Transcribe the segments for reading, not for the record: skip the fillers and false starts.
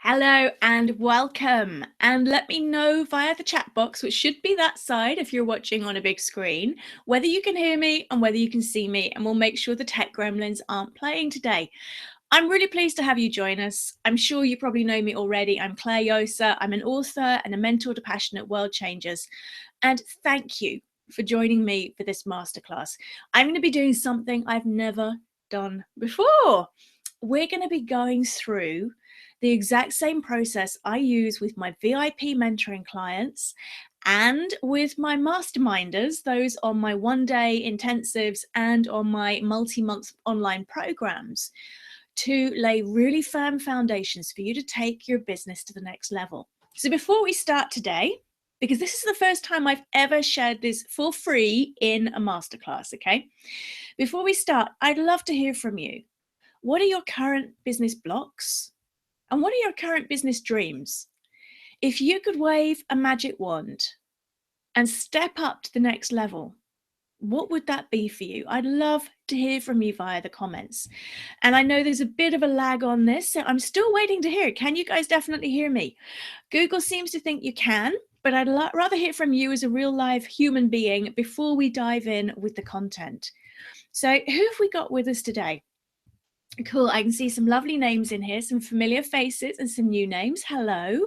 Hello and welcome. And let me know via the chat box, which should be that side if you're watching on a big screen, whether you can hear me and whether you can see me, and we'll make sure the tech gremlins aren't playing today. I'm really pleased to have you join us. I'm sure you probably know me already. I'm Claire Yosa. I'm an author and a mentor to passionate world changers. And thank you for joining me for this masterclass. I'm going to be doing something I've never done before. We're going to be going through the exact same process I use with my VIP mentoring clients and with my masterminders, those on my one-day intensives and on my multi-month online programs, to lay really firm foundations for you to take your business to the next level. So before we start today, because this is the first time I've ever shared this for free in a masterclass, okay? Before we start, I'd love to hear from you. What are your current business blocks? And what are your current business dreams? If you could wave a magic wand and step up to the next level, what would that be for you? I'd love to hear from you via the comments. And I know there's a bit of a lag on this, so I'm still waiting to hear. Can you guys definitely hear me? Google seems to think you can, but I'd rather hear from you as a real live human being before we dive in with the content. So who have we got with us today? Cool. I can see some lovely names in here, some familiar faces and some new names. Hello.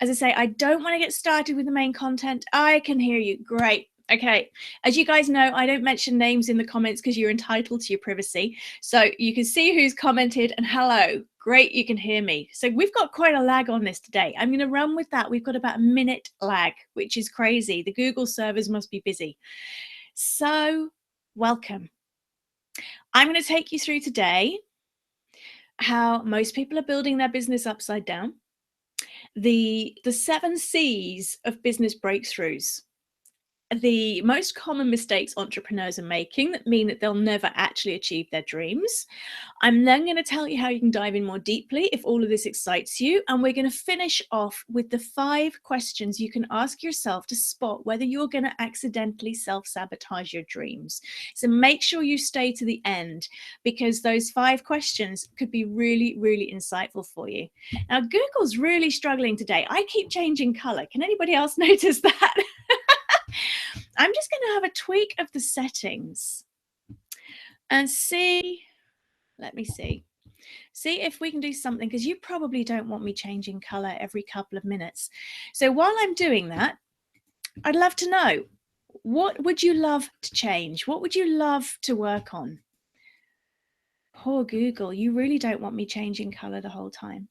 As I say, I don't want to get started with the main content. I can hear you. Great. Okay. As you guys know, I don't mention names in the comments because you're entitled to your privacy. So you can see who's commented and hello. Great. You can hear me. So we've got quite a lag on this today. I'm going to run with that. We've got about a minute lag, which is crazy. The Google servers must be busy. So welcome. I'm going to take you through today how most people are building their business upside down, the 7 C's of business breakthroughs, the most common mistakes entrepreneurs are making that mean that they'll never actually achieve their dreams. I'm then going to tell you how you can dive in more deeply if all of this excites you. And we're going to finish off with the 5 questions you can ask yourself to spot whether you're going to accidentally self-sabotage your dreams. So make sure you stay to the end because those 5 questions could be really, really insightful for you. Now, Google's really struggling today. I keep changing color. Can anybody else notice that? I'm just going to have a tweak of the settings and see, let me see if we can do something, because you probably don't want me changing color every couple of minutes. So while I'm doing that, I'd love to know, what would you love to change? What would you love to work on? Poor Google, you really don't want me changing color the whole time.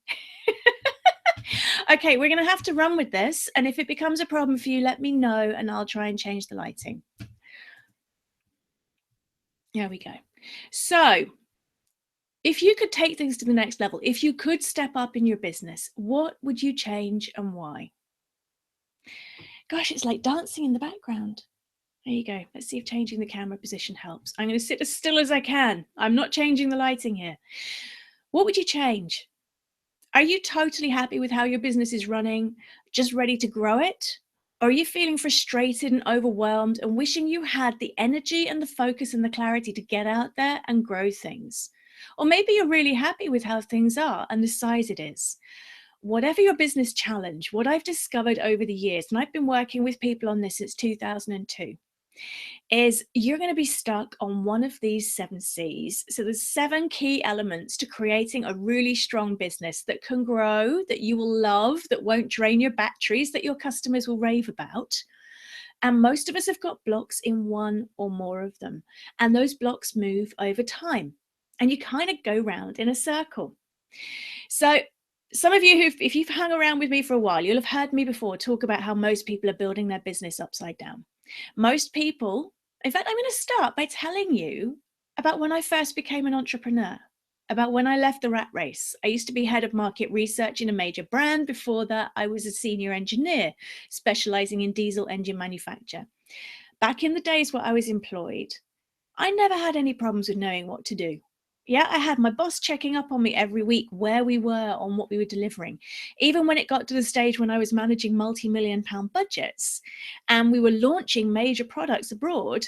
Okay, we're going to have to run with this. And if it becomes a problem for you, let me know and I'll try and change the lighting. There we go. So if you could take things to the next level, if you could step up in your business, what would you change and why? Gosh, it's like dancing in the background. There you go. Let's see if changing the camera position helps. I'm going to sit as still as I can. I'm not changing the lighting here. What would you change? Are you totally happy with how your business is running, just ready to grow it? Or are you feeling frustrated and overwhelmed and wishing you had the energy and the focus and the clarity to get out there and grow things? Or maybe you're really happy with how things are and the size it is. Whatever your business challenge, what I've discovered over the years, and I've been working with people on this since 2002, is you're going to be stuck on one of these 7 C's. So there's 7 key elements to creating a really strong business that can grow, that you will love, that won't drain your batteries, that your customers will rave about. And most of us have got blocks in one or more of them. And those blocks move over time. And you kind of go round in a circle. So some of you if you've hung around with me for a while, you'll have heard me before talk about how most people are building their business upside down. Most people, in fact, I'm going to start by telling you about when I first became an entrepreneur, about when I left the rat race. I used to be head of market research in a major brand. Before that, I was a senior engineer specializing in diesel engine manufacture. Back in the days where I was employed, I never had any problems with knowing what to do. Yeah, I had my boss checking up on me every week where we were on what we were delivering. Even when it got to the stage when I was managing multi-million-pound budgets and we were launching major products abroad,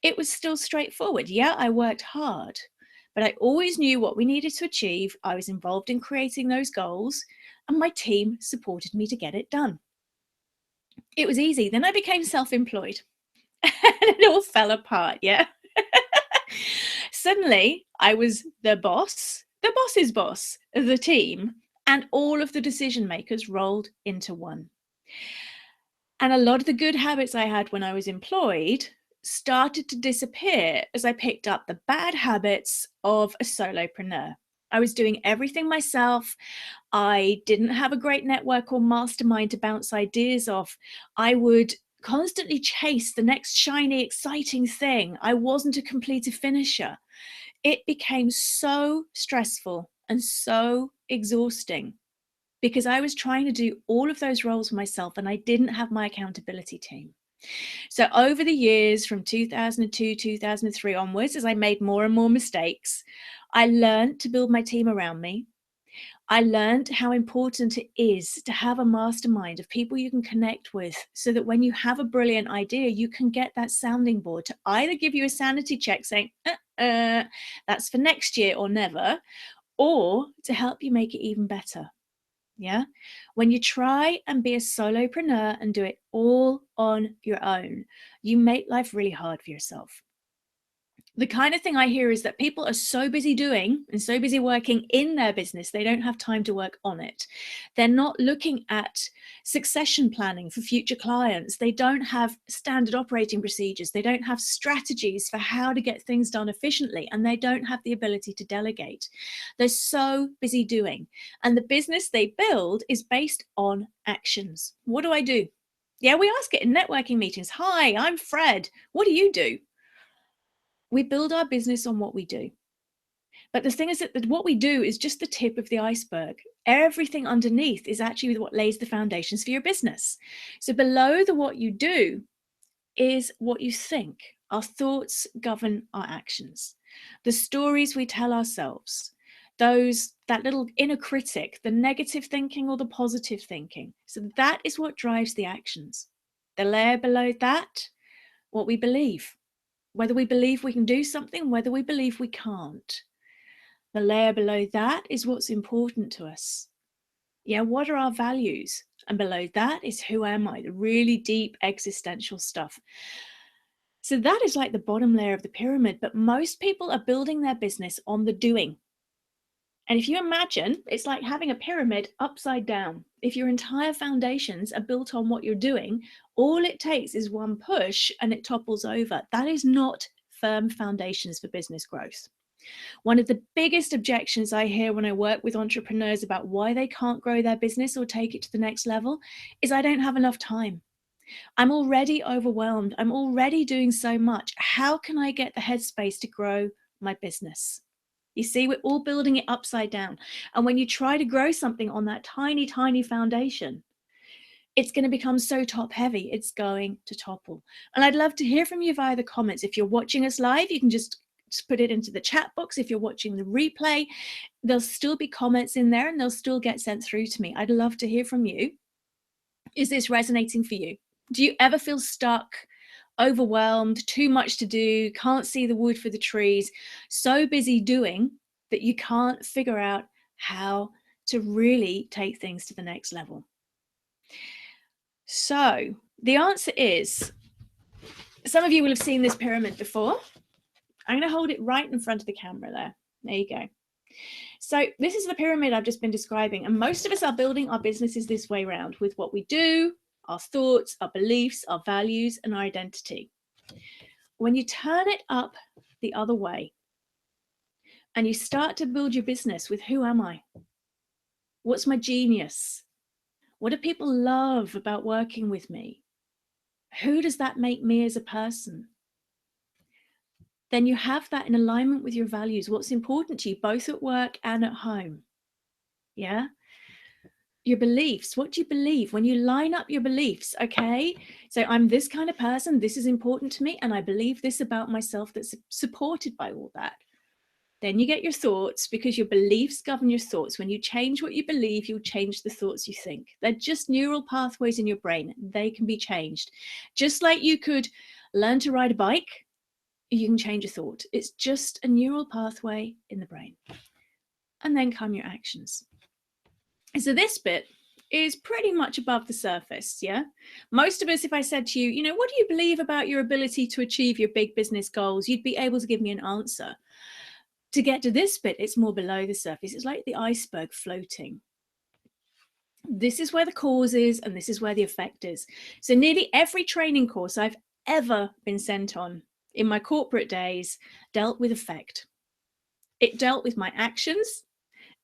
it was still straightforward. Yeah, I worked hard, but I always knew what we needed to achieve. I was involved in creating those goals. and my team supported me to get it done. It was easy. Then I became self-employed and it all fell apart. Yeah. Suddenly I was the boss's boss of the team, and all of the decision makers rolled into one. And a lot of the good habits I had when I was employed started to disappear as I picked up the bad habits of a solopreneur. I was doing everything myself. I didn't have a great network or mastermind to bounce ideas off. I would constantly chase the next shiny, exciting thing. I wasn't a completer finisher. It became so stressful and so exhausting because I was trying to do all of those roles myself and I didn't have my accountability team. So over the years from 2002, 2003 onwards, as I made more and more mistakes, I learned to build my team around me. I learned how important it is to have a mastermind of people you can connect with so that when you have a brilliant idea, you can get that sounding board to either give you a sanity check saying, that's for next year or never, or to help you make it even better. Yeah. When you try and be a solopreneur and do it all on your own, you make life really hard for yourself. The kind of thing I hear is that people are so busy doing and so busy working in their business, they don't have time to work on it. They're not looking at succession planning for future clients. They don't have standard operating procedures. They don't have strategies for how to get things done efficiently, and they don't have the ability to delegate. They're so busy doing, and the business they build is based on actions. What do I do? Yeah, we ask it in networking meetings. Hi, I'm Fred. What do you do? We build our business on what we do. But the thing is that what we do is just the tip of the iceberg. Everything underneath is actually what lays the foundations for your business. So below the what you do is what you think. Our thoughts govern our actions. The stories we tell ourselves, that little inner critic, the negative thinking or the positive thinking. So that is what drives the actions. The layer below that, what we believe. Whether we believe we can do something, whether we believe we can't. The layer below that is what's important to us. Yeah, what are our values? And below that is who am I? The really deep existential stuff. So that is like the bottom layer of the pyramid, but most people are building their business on the doing. And if you imagine, it's like having a pyramid upside down. If your entire foundations are built on what you're doing, all it takes is one push and it topples over. That is not firm foundations for business growth. One of the biggest objections I hear when I work with entrepreneurs about why they can't grow their business or take it to the next level is I don't have enough time. I'm already overwhelmed. I'm already doing so much. How can I get the headspace to grow my business? You see, we're all building it upside down. And when you try to grow something on that tiny, tiny foundation, it's going to become so top heavy, it's going to topple. And I'd love to hear from you via the comments. If you're watching us live, you can just put it into the chat box. If you're watching the replay, there'll still be comments in there and they'll still get sent through to me. I'd love to hear from you. Is this resonating for you? Do you ever feel stuck, overwhelmed, too much to do, can't see the wood for the trees, so busy doing that you can't figure out how to really take things to the next level? So the answer is, some of you will have seen this pyramid before. I'm going to hold it right in front of the camera there. There you go. So this is the pyramid I've just been describing, and most of us are building our businesses this way around with what we do, our thoughts, our beliefs, our values, and our identity. When you turn it up the other way and you start to build your business with who am I? What's my genius? What do people love about working with me? Who does that make me as a person? Then you have that in alignment with your values, what's important to you, both at work and at home. Yeah. Your beliefs, what do you believe? When you line up your beliefs, okay, so I'm this kind of person, this is important to me, and I believe this about myself that's supported by all that. Then you get your thoughts, because your beliefs govern your thoughts. When you change what you believe, you'll change the thoughts you think. They're just neural pathways in your brain. They can be changed. Just like you could learn to ride a bike, you can change a thought. It's just a neural pathway in the brain. And then come your actions. So this bit is pretty much above the surface, yeah? Most of us, if I said to you, you know, what do you believe about your ability to achieve your big business goals? You'd be able to give me an answer. To get to this bit, it's more below the surface. It's like the iceberg floating. This is where the cause is, and this is where the effect is. So nearly every training course I've ever been sent on in my corporate days dealt with effect. It dealt with my actions.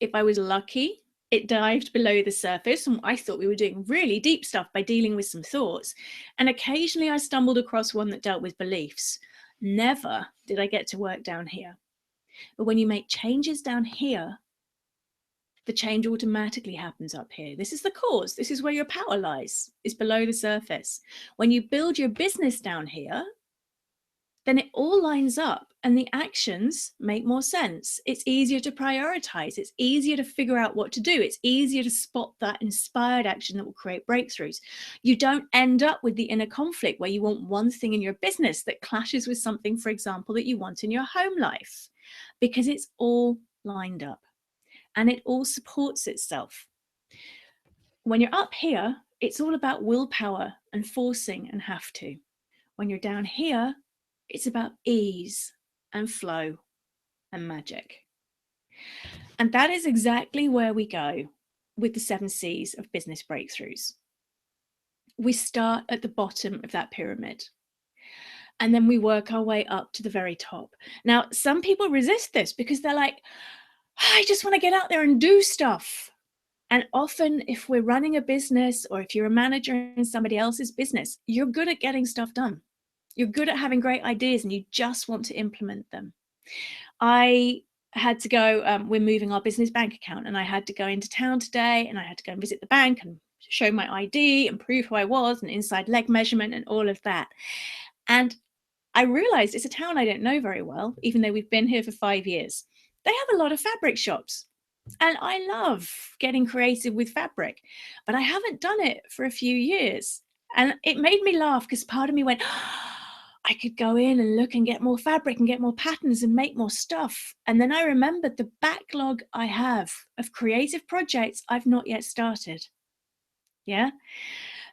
If I was lucky, it dived below the surface, and I thought we were doing really deep stuff by dealing with some thoughts. And occasionally I stumbled across one that dealt with beliefs. Never did I get to work down here. But when you make changes down here, the change automatically happens up here. This is the cause. This is where your power lies. It's below the surface. When you build your business down here, then it all lines up and the actions make more sense. It's easier to prioritize. It's easier to figure out what to do. It's easier to spot that inspired action that will create breakthroughs. You don't end up with the inner conflict where you want one thing in your business that clashes with something, for example, that you want in your home life, because it's all lined up and it all supports itself. When you're up here, it's all about willpower and forcing and have to. When you're down here, it's about ease and flow and magic. And that is exactly where we go with the 7 C's of business breakthroughs. We start at the bottom of that pyramid, and then we work our way up to the very top. Now, some people resist this because they're like, I just want to get out there and do stuff. And often, if we're running a business or if you're a manager in somebody else's business, you're good at getting stuff done. You're good at having great ideas and you just want to implement them. I had to go, we're moving our business bank account, and I had to go into town today and I had to go and visit the bank and show my ID and prove who I was and inside leg measurement and all of that. And I realized it's a town I don't know very well, even though we've been here for 5 years. They have a lot of fabric shops. And I love getting creative with fabric, but I haven't done it for a few years. And it made me laugh because part of me went, I could go in and look and get more fabric and get more patterns and make more stuff. And then I remembered the backlog I have of creative projects I've not yet started. Yeah,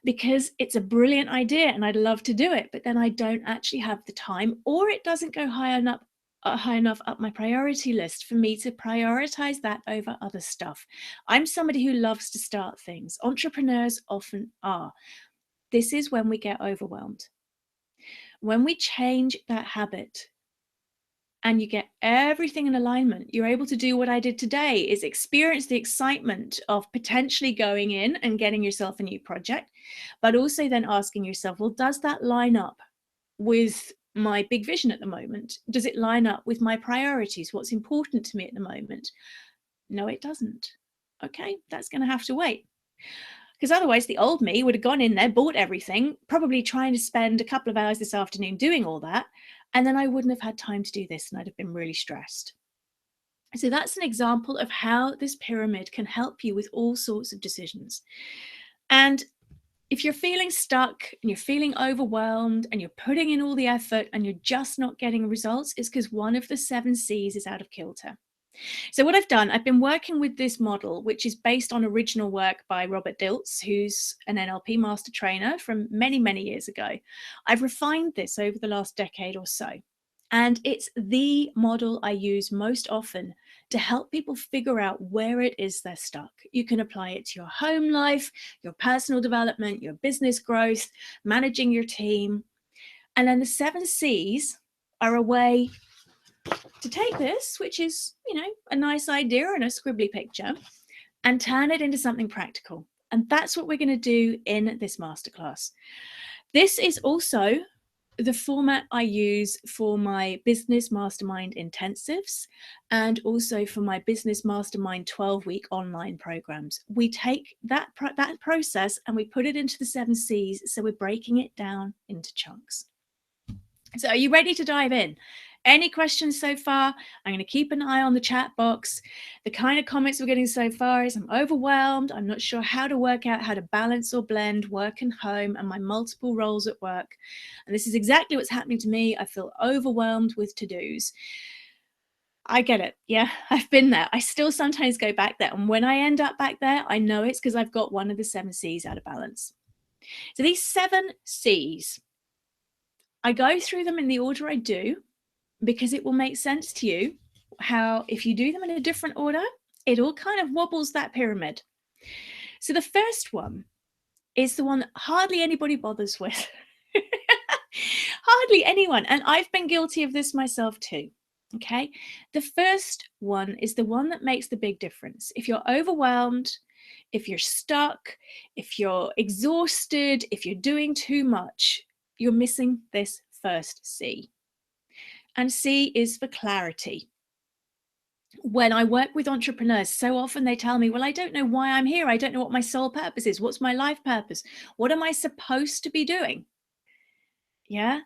because it's a brilliant idea and I'd love to do it, but then I don't actually have the time, or it doesn't go high enough up my priority list for me to prioritize that over other stuff. I'm somebody who loves to start things. Entrepreneurs often are. This is when we get overwhelmed. When we change that habit and you get everything in alignment, you're able to do what I did today, is experience the excitement of potentially going in and getting yourself a new project, but also then asking yourself, well, does that line up with my big vision at the moment? Does it line up with my priorities? What's important to me at the moment? No, it doesn't. Okay, that's going to have to wait. Because otherwise, the old me would have gone in there, bought everything, probably trying to spend a couple of hours this afternoon doing all that. And then I wouldn't have had time to do this and I'd have been really stressed. So that's an example of how this pyramid can help you with all sorts of decisions. And if you're feeling stuck and you're feeling overwhelmed and you're putting in all the effort and you're just not getting results, it's because one of the 7 C's is out of kilter. So what I've done, I've been working with this model, which is based on original work by Robert Dilts, who's an NLP master trainer from many, many years ago. I've refined this over the last decade or so. And it's the model I use most often to help people figure out where it is they're stuck. You can apply it to your home life, your personal development, your business growth, managing your team. And then the 7 C's are a way to take this, which is, a nice idea and a scribbly picture, and turn it into something practical. And that's what we're going to do in this masterclass. This is also the format I use for my business mastermind intensives and also for my business mastermind 12-week online programs. We take that process and we put it into the 7 C's. So we're breaking it down into chunks. So are you ready to dive in? Any questions so far? I'm going to keep an eye on the chat box. The kind of comments we're getting so far is I'm overwhelmed. I'm not sure how to work out how to balance or blend work and home and my multiple roles at work. And this is exactly what's happening to me. I feel overwhelmed with to-dos. I get it. Yeah, I've been there. I still sometimes go back there. And when I end up back there, I know it's because I've got one of the 7 C's out of balance. So these 7 C's, I go through them in the order I do because it will make sense to you how, if you do them in a different order, it all kind of wobbles that pyramid. So the first one is the one that hardly anybody bothers with. Hardly anyone. And I've been guilty of this myself too. Okay. The first one is the one that makes the big difference. If you're overwhelmed, if you're stuck, if you're exhausted, if you're doing too much, you're missing this first C. And C is for clarity. When I work with entrepreneurs, so often they tell me, well, I don't know why I'm here. I don't know what my sole purpose is. What's my life purpose? What am I supposed to be doing? Yeah,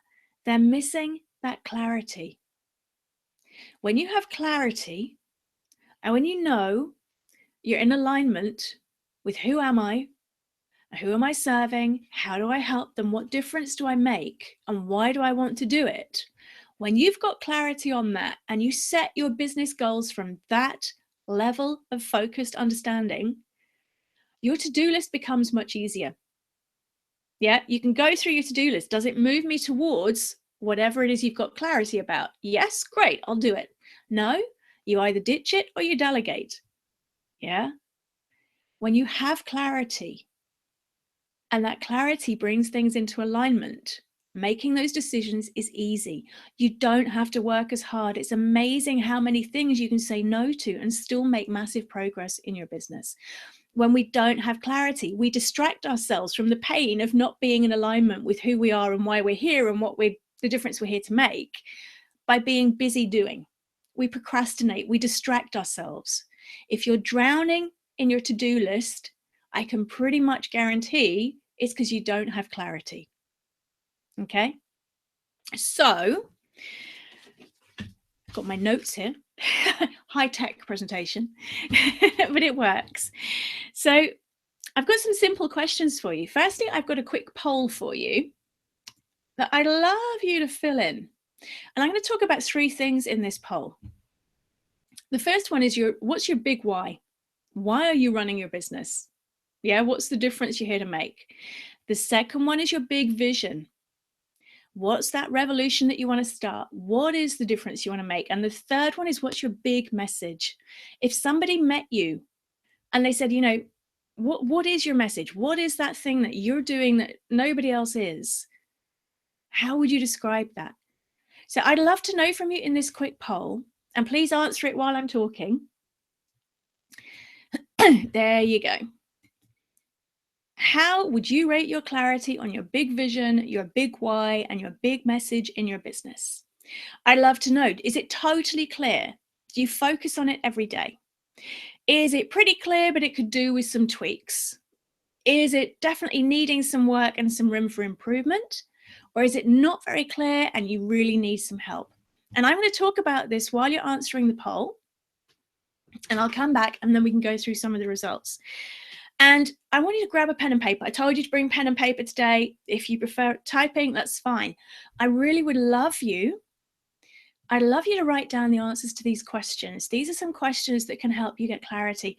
they're missing that clarity. When you have clarity and when you know you're in alignment with who am I? Who am I serving? How do I help them? What difference do I make? And why do I want to do it? When you've got clarity on that and you set your business goals from that level of focused understanding, your to-do list becomes much easier. Yeah, you can go through your to-do list. Does it move me towards whatever it is you've got clarity about? Yes, great, I'll do it. No, you either ditch it or you delegate. Yeah. When you have clarity and that clarity brings things into alignment, making those decisions is easy. You don't have to work as hard. It's amazing how many things you can say no to and still make massive progress in your business. When we don't have clarity, we distract ourselves from the pain of not being in alignment with who we are and why we're here and the difference we're here to make by being busy doing. We procrastinate, we distract ourselves. If you're drowning in your to-do list, I can pretty much guarantee it's because you don't have clarity. Okay? So, I've got my notes here. High-tech presentation, but it works. So, I've got some simple questions for you. Firstly, I've got a quick poll for you that I'd love you to fill in. And I'm going to talk about 3 things in this poll. The first one is what's your big why? Why are you running your business? Yeah, what's the difference you're here to make? The second one is your big vision. What's that revolution that you want to start? What is the difference you want to make? And the third one is what's your big message? If somebody met you and they said, what is your message? What is that thing that you're doing that nobody else is? How would you describe that? So I'd love to know from you in this quick poll, and please answer it while I'm talking. There you go. How would you rate your clarity on your big vision, your big why, and your big message in your business? I'd love to know, is it totally clear? Do you focus on it every day? Is it pretty clear, but it could do with some tweaks? Is it definitely needing some work and some room for improvement? Or is it not very clear and you really need some help? And I'm going to talk about this while you're answering the poll. And I'll come back and then we can go through some of the results. And I want you to grab a pen and paper. I told you to bring pen and paper today. If you prefer typing, that's fine. I really would love you. I'd love you to write down the answers to these questions. These are some questions that can help you get clarity.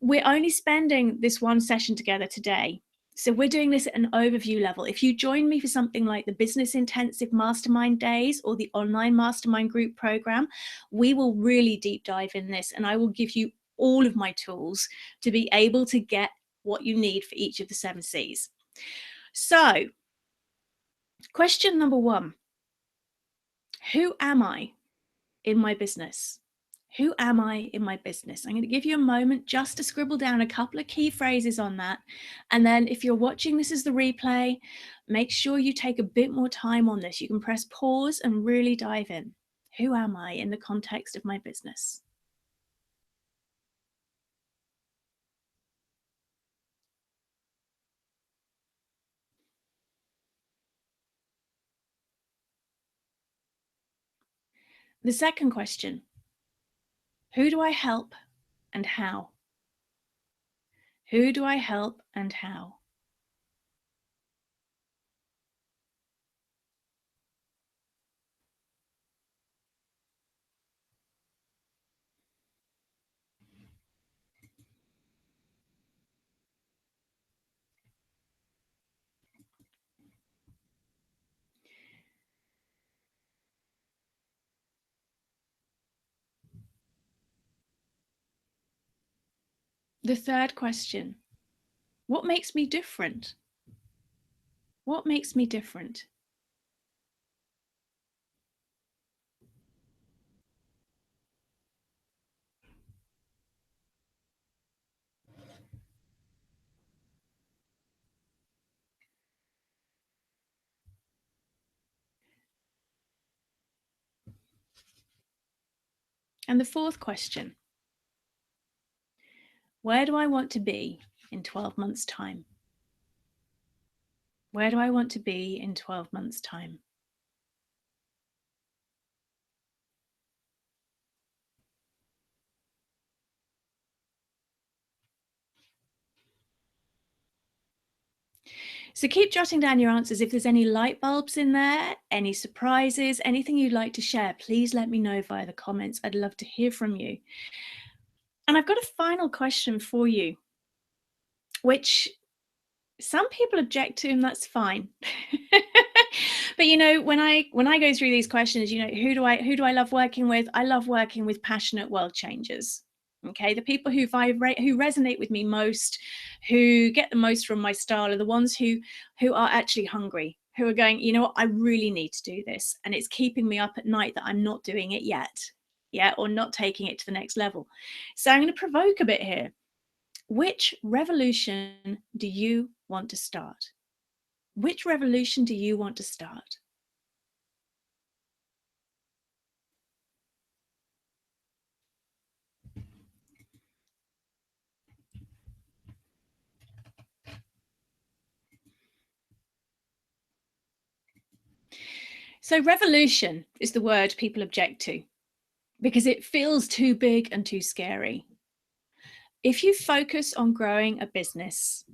We're only spending this one session together today. So we're doing this at an overview level. If you join me for something like the Business Intensive Mastermind Days or the online Mastermind Group program, we will really deep dive in this and I will give you all of my tools to be able to get what you need for each of the 7 C's. So, question number 1. Who am I in my business? Who am I in my business? I'm going to give you a moment just to scribble down a couple of key phrases on that. And then if you're watching this as the replay, make sure you take a bit more time on this. You can press pause and really dive in. Who am I in the context of my business? The second question, who do I help and how? Who do I help and how? The third question, what makes me different? What makes me different? And the fourth question, where do I want to be in 12 months' time? Where do I want to be in 12 months' time? So keep jotting down your answers. If there's any light bulbs in there, any surprises, anything you'd like to share, please let me know via the comments. I'd love to hear from you. And I've got a final question for you, which some people object to, and that's fine. But when I go through these questions, who do I love working with? I love working with passionate world changers. Okay, the people who vibrate, who resonate with me most, who get the most from my style, are the ones who are actually hungry, who are going, you know what, I really need to do this, and it's keeping me up at night that I'm not doing it yet, yeah, or not taking it to the next level. So I'm going to provoke a bit here. Which revolution do you want to start? Which revolution do you want to start? So, revolution is the word people object to because it feels too big and too scary. If you focus on growing a business,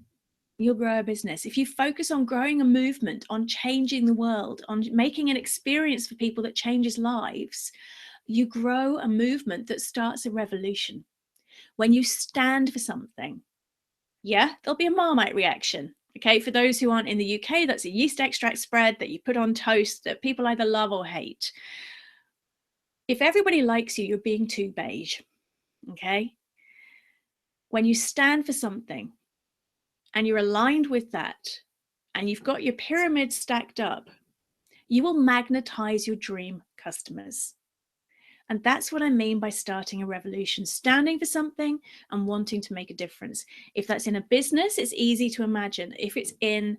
you'll grow a business. If you focus on growing a movement, on changing the world, on making an experience for people that changes lives, you grow a movement that starts a revolution. When you stand for something, yeah, there'll be a Marmite reaction. Okay, for those who aren't in the UK, that's a yeast extract spread that you put on toast that people either love or hate. If everybody likes you, you're being too beige. Okay, when you stand for something and you're aligned with that and you've got your pyramid stacked up, you will magnetize your dream customers. And that's what I mean by starting a revolution, standing for something and wanting to make a difference. If that's in a business, it's easy to imagine. If it's in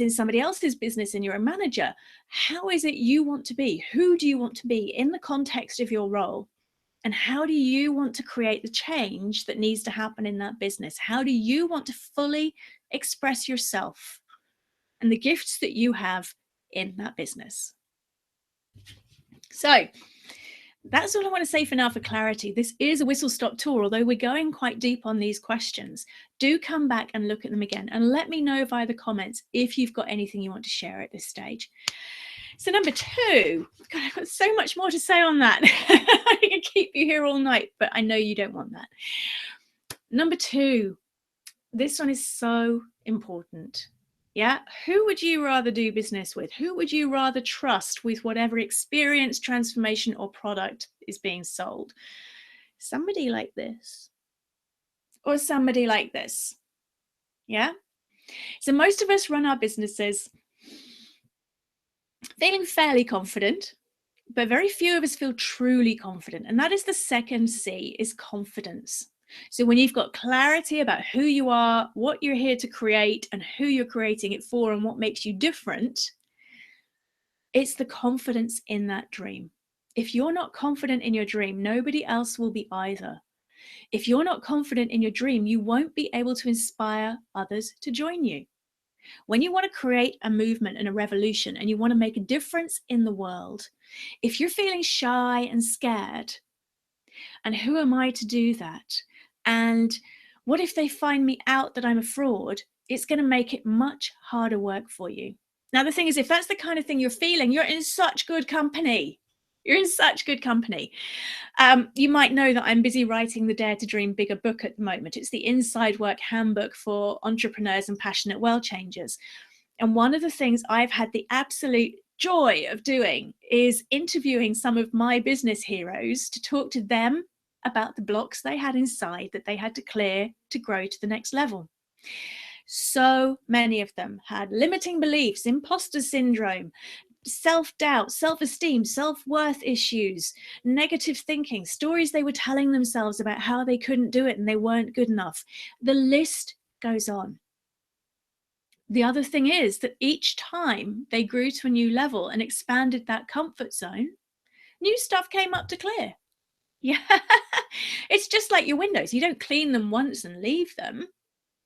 somebody else's business and you're a manager, how is it you want to be? Who do you want to be in the context of your role? And how do you want to create the change that needs to happen in that business? How do you want to fully express yourself and the gifts that you have in that business? So that's all I want to say for now for clarity. This is a whistle stop tour, although we're going quite deep on these questions. Do come back and look at them again and let me know via the comments if you've got anything you want to share at this stage. So number 2, God, I've got so much more to say on that. I can keep you here all night, but I know you don't want that. Number 2, this one is so important. Yeah, who would you rather do business with? Who would you rather trust with whatever experience, transformation, or product is being sold? Somebody like this or somebody like this? Yeah. So most of us run our businesses feeling fairly confident, but very few of us feel truly confident. And that is the second C, is confidence. So when you've got clarity about who you are, what you're here to create, and who you're creating it for, and what makes you different, it's the confidence in that dream. If you're not confident in your dream, nobody else will be either. If you're not confident in your dream, you won't be able to inspire others to join you. When you want to create a movement and a revolution and you want to make a difference in the world, if you're feeling shy and scared, and who am I to do that? And what if they find me out that I'm a fraud? It's going to make it much harder work for you. Now, the thing is, if that's the kind of thing you're feeling, you're in such good company. You're in such good company. You might know that I'm busy writing the Dare to Dream Bigger book at the moment. It's the inside work handbook for entrepreneurs and passionate world changers. And one of the things I've had the absolute joy of doing is interviewing some of my business heroes to talk to them about the blocks they had inside that they had to clear to grow to the next level. So many of them had limiting beliefs, imposter syndrome, self-doubt, self-esteem, self-worth issues, negative thinking, stories they were telling themselves about how they couldn't do it and they weren't good enough. The list goes on. The other thing is that each time they grew to a new level and expanded that comfort zone, new stuff came up to clear. Yeah. It's just like your windows. You don't clean them once and leave them.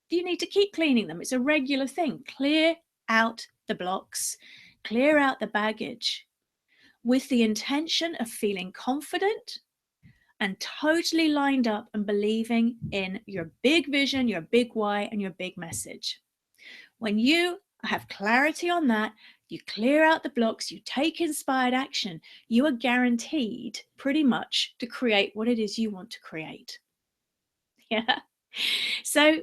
You need to keep cleaning them. It's a regular thing. Clear out the blocks, clear out the baggage with the intention of feeling confident and totally lined up and believing in your big vision, your big why, and your big message. When you have clarity on that, you clear out the blocks, you take inspired action, you are guaranteed pretty much to create what it is you want to create. Yeah. So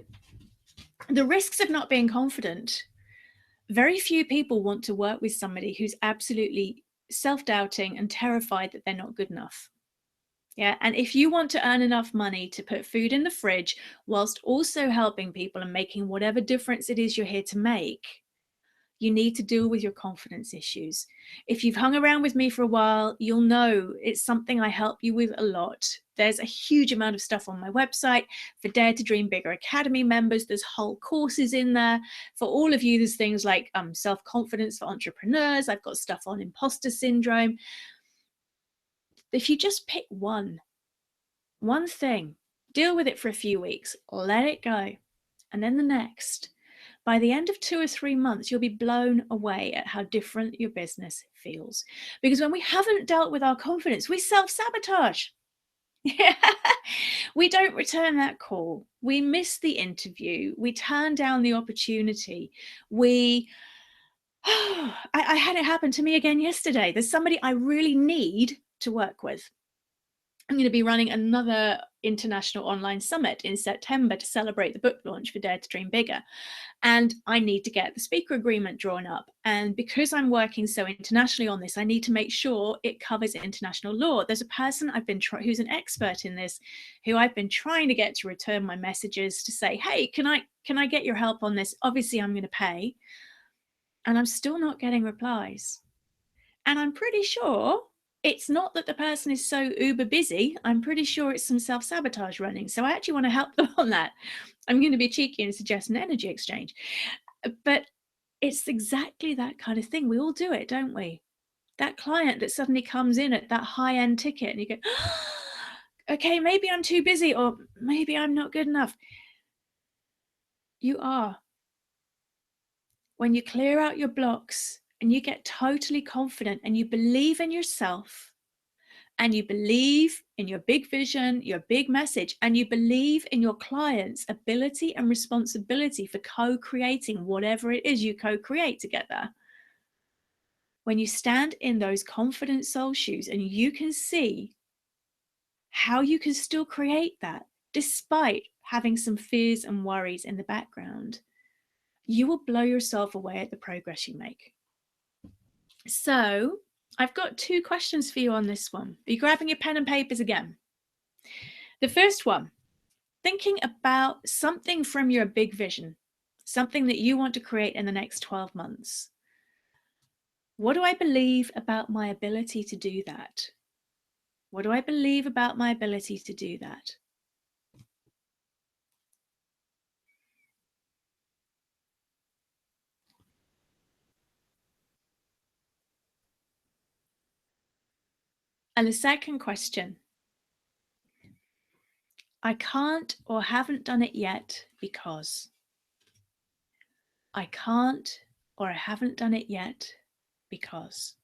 the risks of not being confident, very few people want to work with somebody who's absolutely self-doubting and terrified that they're not good enough. Yeah. And if you want to earn enough money to put food in the fridge whilst also helping people and making whatever difference it is you're here to make, you need to deal with your confidence issues. If you've hung around with me for a while, you'll know it's something I help you with a lot. There's a huge amount of stuff on my website. For Dare to Dream Bigger Academy members, there's whole courses in there. For all of you, there's things like self-confidence for entrepreneurs. I've got stuff on imposter syndrome. If you just pick one thing, deal with it for a few weeks, let it go, and then the next. By the end of 2 or 3 months, you'll be blown away at how different your business feels. Because when we haven't dealt with our confidence, we self-sabotage. Yeah. We don't return that call. We miss the interview. We turn down the opportunity. I had it happen to me again yesterday. There's somebody I really need to work with. I'm going to be running another international online summit in September to celebrate the book launch for Dare to Dream Bigger. And I need to get the speaker agreement drawn up. And because I'm working so internationally on this, I need to make sure it covers international law. There's a person who's an expert in this, who I've been trying to get to return my messages to say, hey, can I get your help on this? Obviously, I'm going to pay. And I'm still not getting replies. And I'm pretty sure it's not that the person is so uber busy. I'm pretty sure it's some self-sabotage running. So I actually want to help them on that. I'm going to be cheeky and suggest an energy exchange. But it's exactly that kind of thing. We all do it, don't we? That client that suddenly comes in at that high-end ticket and you go, okay, maybe I'm too busy or maybe I'm not good enough. You are. When you clear out your blocks and you get totally confident and you believe in yourself and you believe in your big vision, your big message, and you believe in your client's ability and responsibility for co-creating whatever it is you co-create together. When you stand in those confident soul shoes and you can see how you can still create that despite having some fears and worries in the background, you will blow yourself away at the progress you make. So I've got 2 questions for you on this one. Are you grabbing your pen and papers again? The first one, thinking about something from your big vision, something that you want to create in the next 12 months. What do I believe about my ability to do that? What do I believe about my ability to do that? And the second question, I can't or haven't done it yet because. I can't or I haven't done it yet because.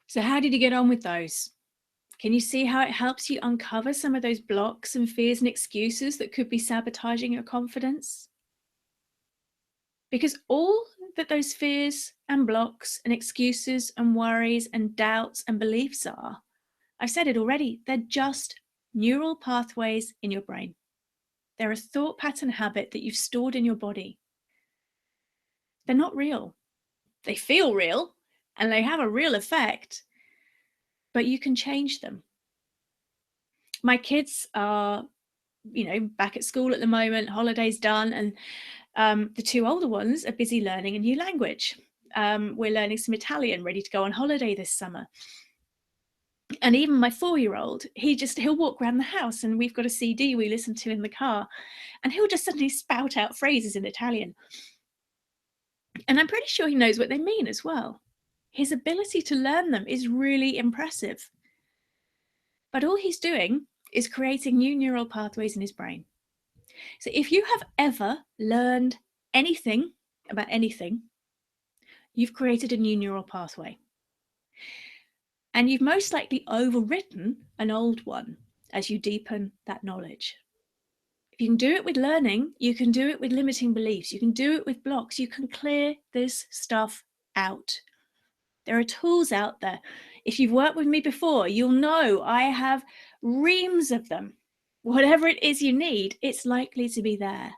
So how did you get on with those? Can you see how it helps you uncover some of those blocks and fears and excuses that could be sabotaging your confidence? Because all that those fears and blocks and excuses and worries and doubts and beliefs are, I've said it already, they're just neural pathways in your brain. They're a thought pattern habit that you've stored in your body. They're not real. They feel real and they have a real effect, but you can change them. My kids are, back at school at the moment, holidays done, and the two older ones are busy learning a new language. We're learning some Italian, ready to go on holiday this summer. And even my 4-year-old, he'll walk around the house and we've got a CD we listen to in the car, and he'll just suddenly spout out phrases in Italian. And I'm pretty sure he knows what they mean as well. His ability to learn them is really impressive. But all he's doing is creating new neural pathways in his brain. So if you have ever learned anything about anything, you've created a new neural pathway. And you've most likely overwritten an old one as you deepen that knowledge. If you can do it with learning, you can do it with limiting beliefs, you can do it with blocks, you can clear this stuff out. There are tools out there. If you've worked with me before, you'll know I have reams of them. Whatever it is you need, it's likely to be there.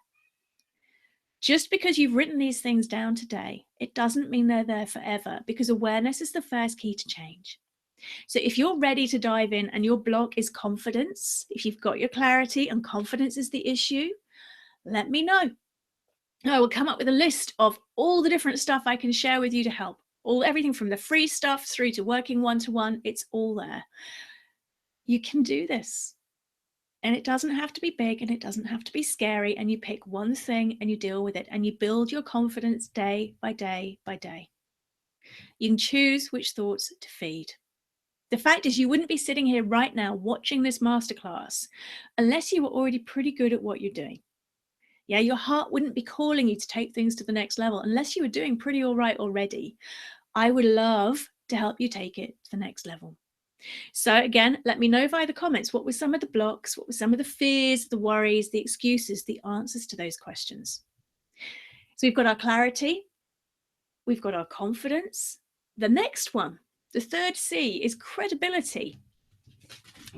Just because you've written these things down today, it doesn't mean they're there forever, because awareness is the first key to change. So if you're ready to dive in and your block is confidence, if you've got your clarity and confidence is the issue, let me know. I will come up with a list of all the different stuff I can share with you to help. Everything from the free stuff through to working one-to-one, it's all there. You can do this. And it doesn't have to be big and it doesn't have to be scary. And you pick one thing and you deal with it and you build your confidence day by day by day. You can choose which thoughts to feed. The fact is, you wouldn't be sitting here right now watching this masterclass unless you were already pretty good at what you're doing. Yeah, your heart wouldn't be calling you to take things to the next level unless you were doing pretty all right already. I would love to help you take it to the next level. So again, let me know via the comments, what were some of the blocks, what were some of the fears, the worries, the excuses, the answers to those questions. So we've got our clarity, we've got our confidence. The next one, the third C, is credibility.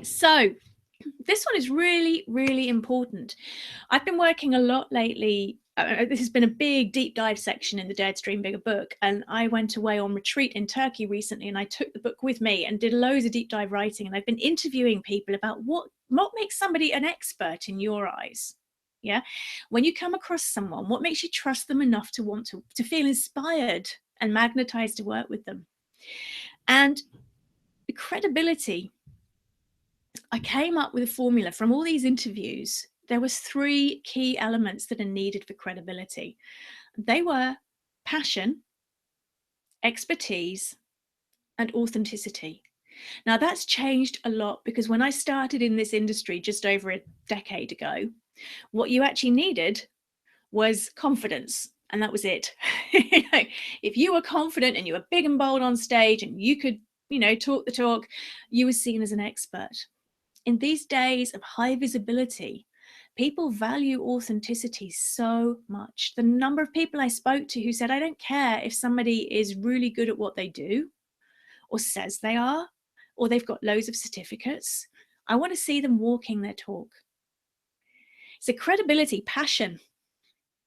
So this one is really, really important. I've been working a lot lately. This has been a big deep dive section in the Dare to Dream Bigger book. And I went away on retreat in Turkey recently and I took the book with me and did loads of deep dive writing. And I've been interviewing people about what makes somebody an expert in your eyes. Yeah. When you come across someone, what makes you trust them enough to want to feel inspired and magnetized to work with them? And the credibility, I came up with a formula from all these interviews. There was 3 key elements that are needed for credibility. They were passion, expertise, and authenticity. Now that's changed a lot, because when I started in this industry just over a decade ago, what you actually needed was confidence. And that was it. If you were confident and you were big and bold on stage and you could, talk the talk, you were seen as an expert. In these days of high visibility, people value authenticity so much. The number of people I spoke to who said, I don't care if somebody is really good at what they do or says they are, or they've got loads of certificates. I want to see them walking their talk. So credibility, passion.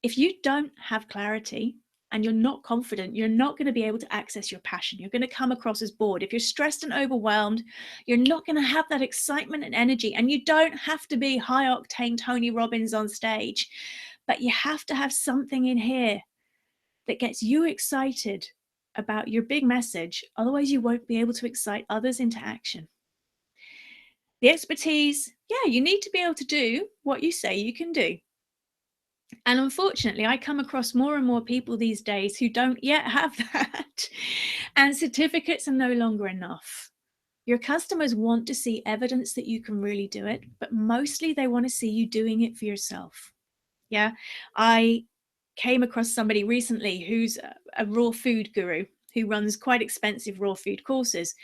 If you don't have clarity and you're not confident, you're not going to be able to access your passion. You're going to come across as bored. If you're stressed and overwhelmed, you're not going to have that excitement and energy. And you don't have to be high octane Tony Robbins on stage, but you have to have something in here that gets you excited about your big message. Otherwise, you won't be able to excite others into action. The expertise, yeah, you need to be able to do what you say you can do. And unfortunately, I come across more and more people these days who don't yet have that. And certificates are no longer enough. Your customers want to see evidence that you can really do it, but mostly they want to see you doing it for yourself. Yeah, I came across somebody recently who's a raw food guru who runs quite expensive raw food courses.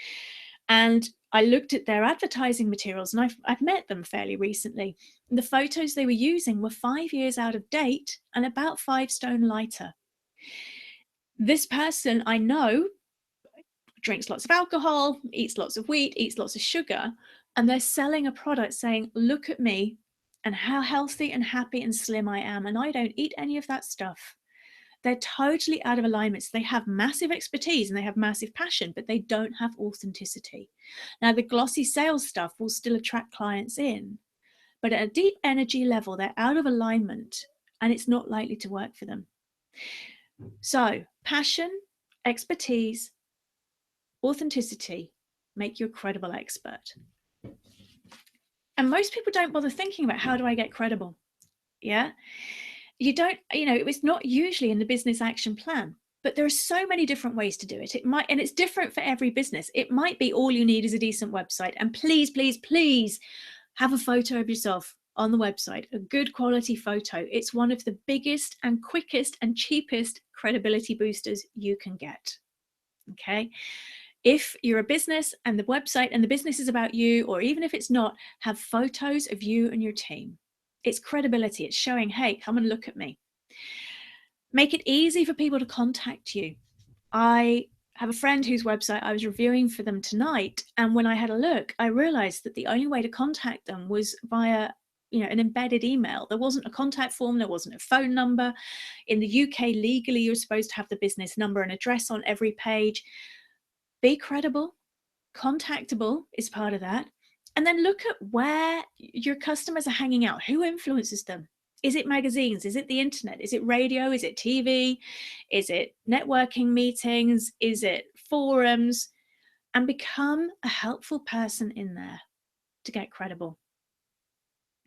And I looked at their advertising materials, and I've met them fairly recently. The photos they were using were 5 years out of date and about 5 stone lighter. This person I know drinks lots of alcohol, eats lots of wheat, eats lots of sugar, and they're selling a product saying, look at me and how healthy and happy and slim I am, and I don't eat any of that stuff. They're totally out of alignment. So they have massive expertise and they have massive passion, but they don't have authenticity. Now, the glossy sales stuff will still attract clients in, but at a deep energy level, they're out of alignment and it's not likely to work for them. So, passion, expertise, authenticity make you a credible expert. And most people don't bother thinking about, how do I get credible? Yeah. You don't, it's not usually in the business action plan, but there are so many different ways to do it. It might, and it's different for every business. It might be all you need is a decent website. And please, please, please have a photo of yourself on the website, a good quality photo. It's one of the biggest and quickest and cheapest credibility boosters you can get. Okay. If you're a business and the website and the business is about you, or even if it's not, have photos of you and your team. It's credibility. It's showing, hey, come and look at me. Make it easy for people to contact you. I have a friend whose website I was reviewing for them tonight. And when I had a look, I realized that the only way to contact them was via an embedded email. There wasn't a contact form. There wasn't a phone number. In the UK, legally, you're supposed to have the business number and address on every page. Be credible. Contactable is part of that. And then look at where your customers are hanging out. Who influences them? Is it magazines? Is it the internet? Is it radio? Is it TV? Is it networking meetings? Is it forums? And become a helpful person in there to get credible.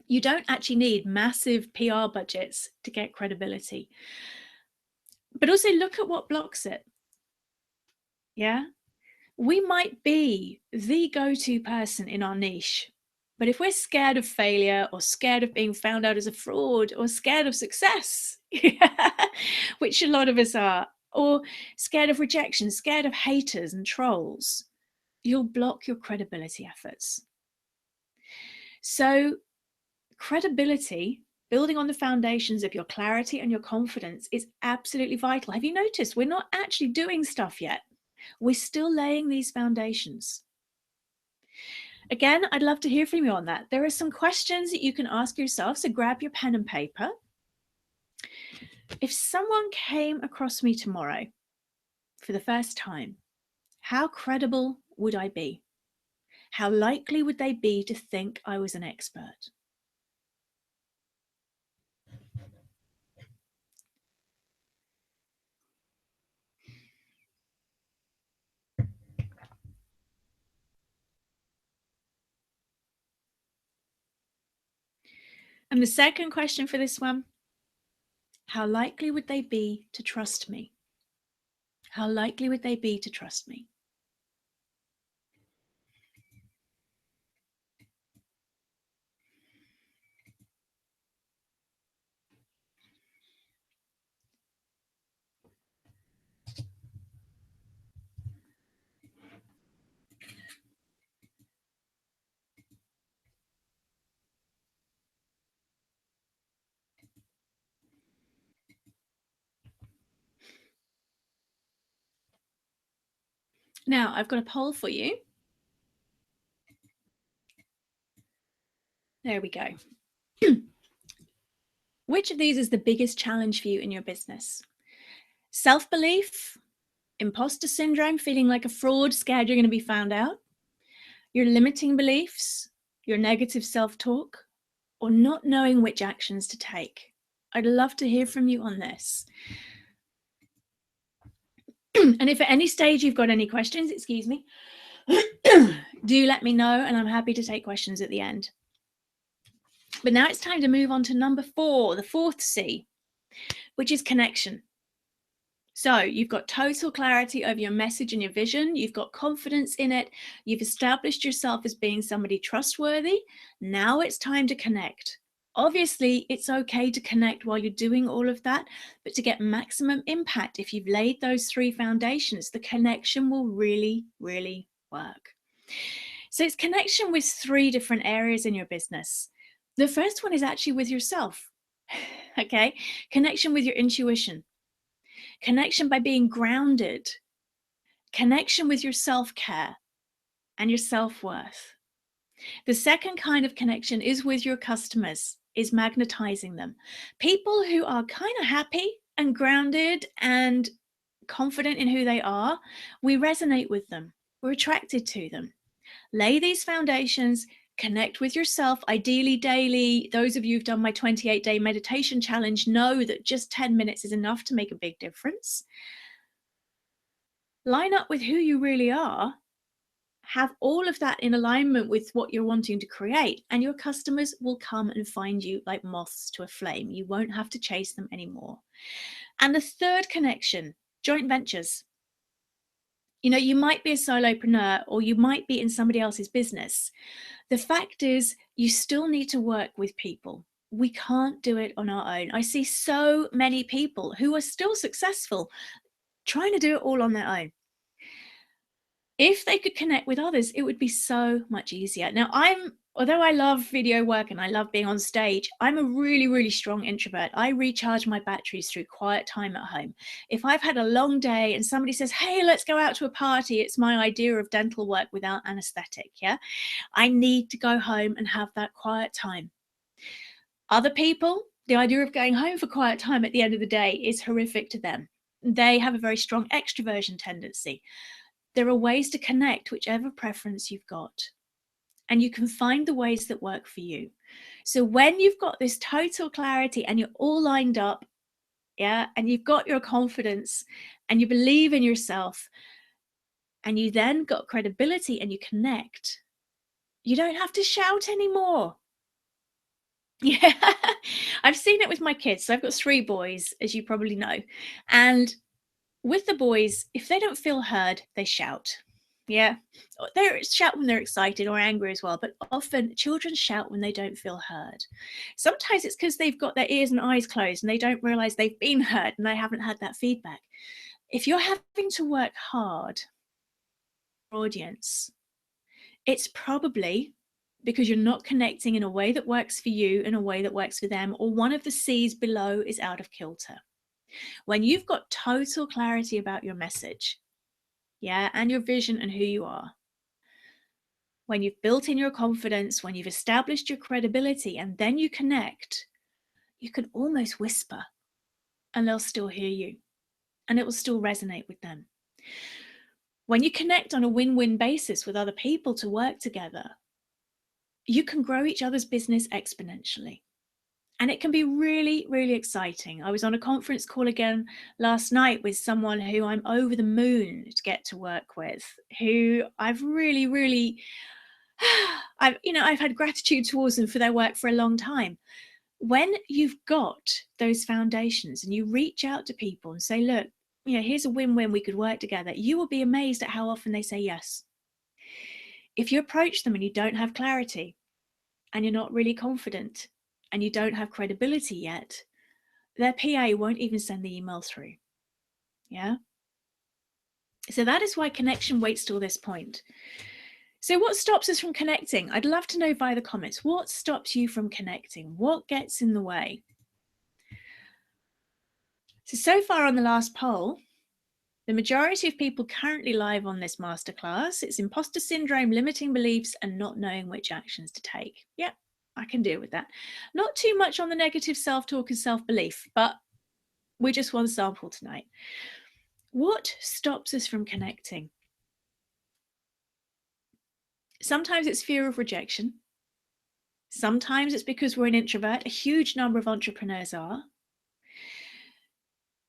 You don't actually need massive PR budgets to get credibility. But also look at what blocks it. Yeah? We might be the go-to person in our niche, but if we're scared of failure or scared of being found out as a fraud or scared of success, which a lot of us are, or scared of rejection, scared of haters and trolls, you'll block your credibility efforts. So credibility, building on the foundations of your clarity and your confidence, is absolutely vital. Have you noticed we're not actually doing stuff yet? We're still laying these foundations. Again, I'd love to hear from you on that. There are some questions that you can ask yourself, so grab your pen and paper. If someone came across me tomorrow for the first time, how credible would I be? How likely would they be to think I was an expert? And the second question for this one, how likely would they be to trust me? How likely would they be to trust me? Now, I've got a poll for you. There we go. Which of these is the biggest challenge for you in your business? Self-belief, imposter syndrome, feeling like a fraud, scared you're going to be found out, your limiting beliefs, your negative self-talk, or not knowing which actions to take? I'd love to hear from you on this. And if at any stage you've got any questions, excuse me, do let me know, and I'm happy to take questions at the end. But now it's time to move on to number 4, the fourth C, which is connection. So you've got total clarity over your message and your vision. You've got confidence in it. You've established yourself as being somebody trustworthy. Now it's time to connect. Obviously, it's okay to connect while you're doing all of that, but to get maximum impact, if you've laid those 3 foundations, the connection will really, really work. So it's connection with 3 different areas in your business. The first one is actually with yourself. Okay, connection with your intuition. connection by being grounded, connection with your self-care and your self-worth. The second kind of connection is with your customers, is magnetizing them. People who are kind of happy and grounded and confident in who they are, we resonate with them. We're attracted to them. Lay these foundations, connect with yourself, ideally daily. Those of you who've done my 28-day meditation challenge know that just 10 minutes is enough to make a big difference. Line up with who you really are. Have all of that in alignment with what you're wanting to create, and your customers will come and find you like moths to a flame. You won't have to chase them anymore. And the third connection, joint ventures. You know, you might be a solopreneur or you might be in somebody else's business. The fact is, you still need to work with people. We can't do it on our own. I see so many people who are still successful trying to do it all on their own. If they could connect with others, it would be so much easier. Now, although I love video work and I love being on stage, I'm a really, really strong introvert. I recharge my batteries through quiet time at home. If I've had a long day and somebody says, hey, let's go out to a party, it's my idea of dental work without anesthetic, yeah? I need to go home and have that quiet time. Other people, the idea of going home for quiet time at the end of the day is horrific to them. They have a very strong extroversion tendency. There are ways to connect, whichever preference you've got, and you can find the ways that work for you. So when you've got this total clarity and you're all lined up, yeah, and you've got your confidence and you believe in yourself, and you then got credibility and you connect, you don't have to shout anymore. Yeah, I've seen it with my kids. So I've got 3 boys, as you probably know, and with the boys, if they don't feel heard, they shout. Yeah, they shout when they're excited or angry as well, but often children shout when they don't feel heard. Sometimes it's because they've got their ears and eyes closed and they don't realize they've been heard and they haven't had that feedback. If you're having to work hard, audience, it's probably because you're not connecting in a way that works for you, in a way that works for them, or one of the C's below is out of kilter. When you've got total clarity about your message, yeah, and your vision and who you are, when you've built in your confidence, when you've established your credibility, and then you connect, you can almost whisper and they'll still hear you and it will still resonate with them. When you connect on a win-win basis with other people to work together, you can grow each other's business exponentially. And it can be really, really exciting. I was on a conference call again last night with someone who I'm over the moon to get to work with, who I've really, really, I've had gratitude towards them for their work for a long time. When you've got those foundations and you reach out to people and say, look, here's a win-win, we could work together, you will be amazed at how often they say yes. If you approach them and you don't have clarity and you're not really confident, and you don't have credibility yet, their PA won't even send the email through. Yeah. So that is why connection waits till this point. So what stops us from connecting? I'd love to know via the comments. What stops you from connecting? What gets in the way? So far on the last poll, the majority of people currently live on this masterclass, it's imposter syndrome, limiting beliefs, and not knowing which actions to take. Yep. I can deal with that. Not too much on the negative self-talk and self-belief, but we're just one sample tonight. What stops us from connecting? Sometimes it's fear of rejection. Sometimes it's because we're an introvert. A huge number of entrepreneurs are.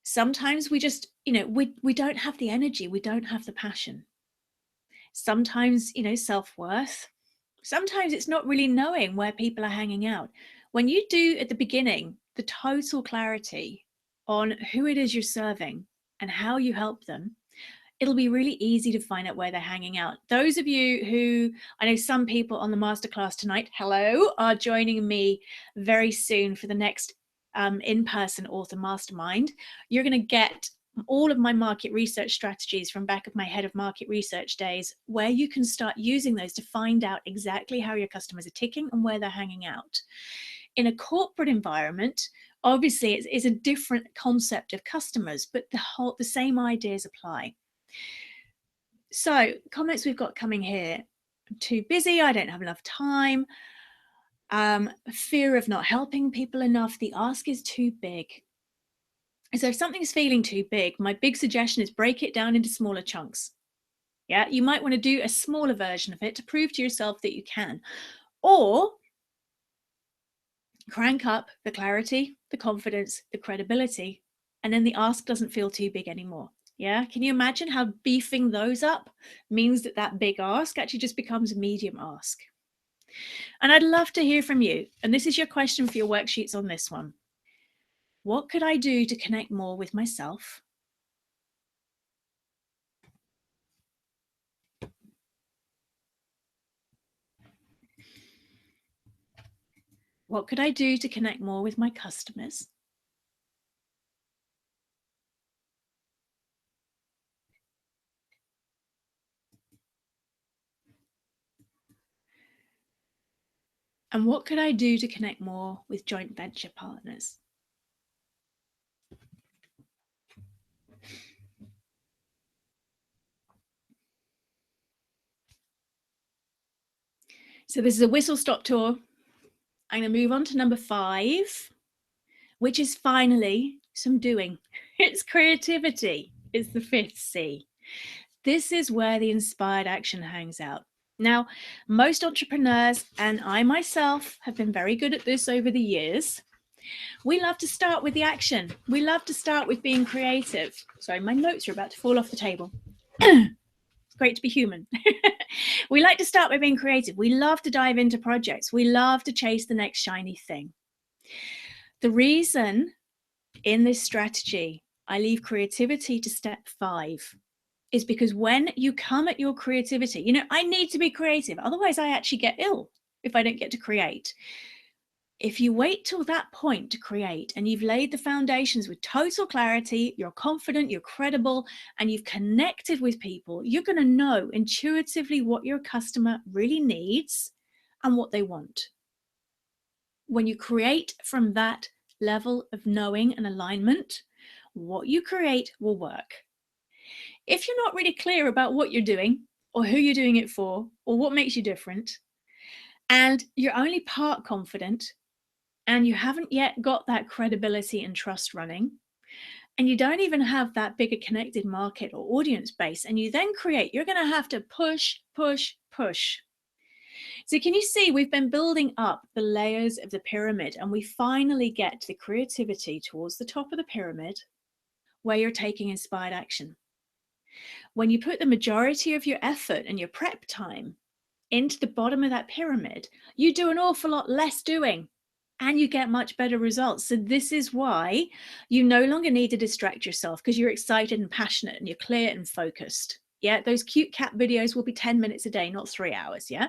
Sometimes we just, we don't have the energy. We don't have the passion. Sometimes, self-worth. Sometimes it's not really knowing where people are hanging out. When you do at the beginning, the total clarity on who it is you're serving and how you help them, it'll be really easy to find out where they're hanging out. Those of you who, I know some people on the masterclass tonight, hello, are joining me very soon for the next in-person author mastermind. You're going to get all of my market research strategies from back of my head of market research days, where you can start using those to find out exactly how your customers are ticking and where they're hanging out. In a corporate environment, Obviously, it's a different concept of customers, but the same ideas apply. So comments we've got coming here: I'm too busy, I don't have enough time, fear of not helping people enough, the ask is too big. So if something's feeling too big, my big suggestion is break it down into smaller chunks. Yeah, you might want to do a smaller version of it to prove to yourself that you can, or crank up the clarity, the confidence, the credibility, and then the ask doesn't feel too big anymore. Yeah, can you imagine how beefing those up means that that big ask actually just becomes a medium ask? And I'd love to hear from you. And this is your question for your worksheets on this one. What could I do to connect more with myself? What could I do to connect more with my customers? And what could I do to connect more with joint venture partners? So this is a whistle stop tour. I'm going to move on to number 5, which is finally some doing. It's creativity. It's the 5th C. This is where the inspired action hangs out. Now, most entrepreneurs, and I myself, have been very good at this over the years. We love to start with the action. We love to start with being creative. Sorry, my notes are about to fall off the table. It's great to be human. We like to start with being creative. We love to dive into projects. We love to chase the next shiny thing. The reason in this strategy I leave creativity to step 5 is because when you come at your creativity, I need to be creative. Otherwise, I actually get ill if I don't get to create. If you wait till that point to create and you've laid the foundations with total clarity, you're confident, you're credible, and you've connected with people, you're going to know intuitively what your customer really needs and what they want. When you create from that level of knowing and alignment, what you create will work. If you're not really clear about what you're doing or who you're doing it for or what makes you different, and you're only part confident, and you haven't yet got that credibility and trust running, and you don't even have that bigger connected market or audience base, and you then create, you're going to have to push, push, push. So can you see we've been building up the layers of the pyramid, and we finally get to the creativity towards the top of the pyramid where you're taking inspired action. When you put the majority of your effort and your prep time into the bottom of that pyramid, you do an awful lot less doing and you get much better results. So this is why you no longer need to distract yourself, because you're excited and passionate and you're clear and focused. Yeah, those cute cat videos will be 10 minutes a day, not 3 hours. Yeah,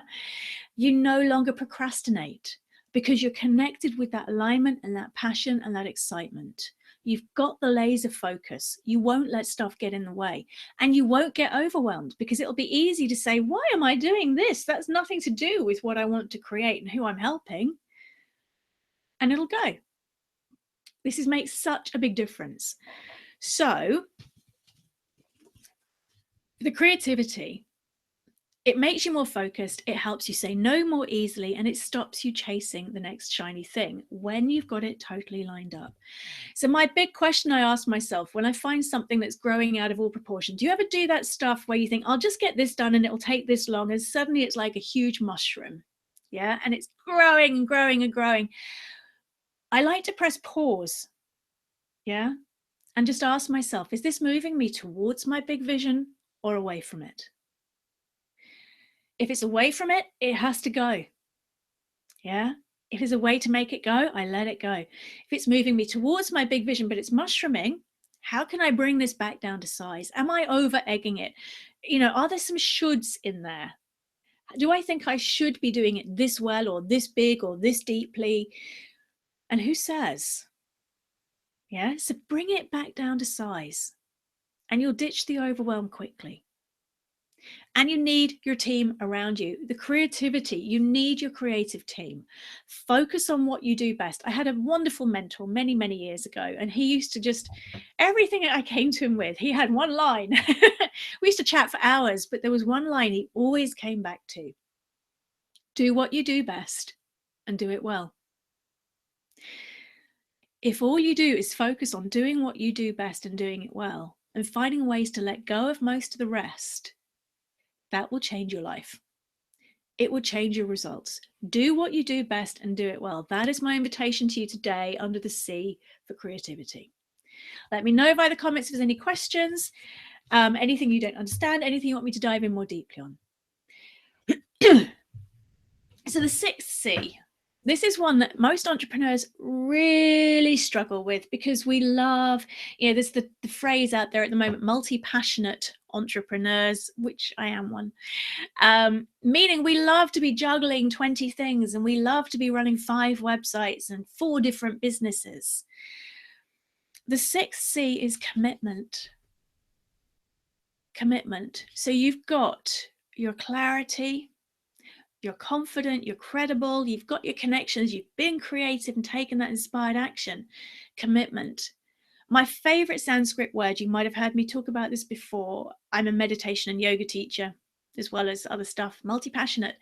you no longer procrastinate because you're connected with that alignment and that passion and that excitement. You've got the laser focus. You won't let stuff get in the way, and you won't get overwhelmed, because it'll be easy to say, why am I doing this? That's nothing to do with what I want to create and who I'm helping. And it'll go. This makes such a big difference. So the creativity, it makes you more focused, it helps you say no more easily, and it stops you chasing the next shiny thing when you've got it totally lined up. So my big question I ask myself when I find something that's growing out of all proportion, do you ever do that stuff where you think, I'll just get this done and it'll take this long, and suddenly it's like a huge mushroom, yeah, and it's growing and growing and growing? I like to press pause, yeah, and just ask myself, is this moving me towards my big vision or away from it? If it's away from it, it has to go. Yeah. If there's a way to make it go, I let it go. If it's moving me towards my big vision, but it's mushrooming, how can I bring this back down to size? Am I over egging it? Are there some shoulds in there? Do I think I should be doing it this well or this big or this deeply? And who says? Yeah. So bring it back down to size, and you'll ditch the overwhelm quickly. And you need your team around you. The creativity, you need your creative team. Focus on what you do best. I had a wonderful mentor many, many years ago, and he used to just, everything I came to him with, he had one line. We used to chat for hours, but there was one line he always came back to. Do what you do best and do it well. If all you do is focus on doing what you do best and doing it well, and finding ways to let go of most of the rest, that will change your life. It will change your results. Do what you do best and do it well. That is my invitation to you today under the C for creativity. Let me know via the comments if there's any questions, anything you don't understand, anything you want me to dive in more deeply on. So the sixth C, this is one that most entrepreneurs really struggle with because we love, there's the phrase out there at the moment, multi-passionate entrepreneurs, which I am one, meaning we love to be juggling 20 things and we love to be running 5 websites and 4 different businesses. The sixth C is commitment. Commitment. So you've got your clarity, you're confident, you're credible, you've got your connections, you've been creative and taken that inspired action. Commitment. My favorite Sanskrit word, you might have heard me talk about this before. I'm a meditation and yoga teacher, as well as other stuff, multi-passionate,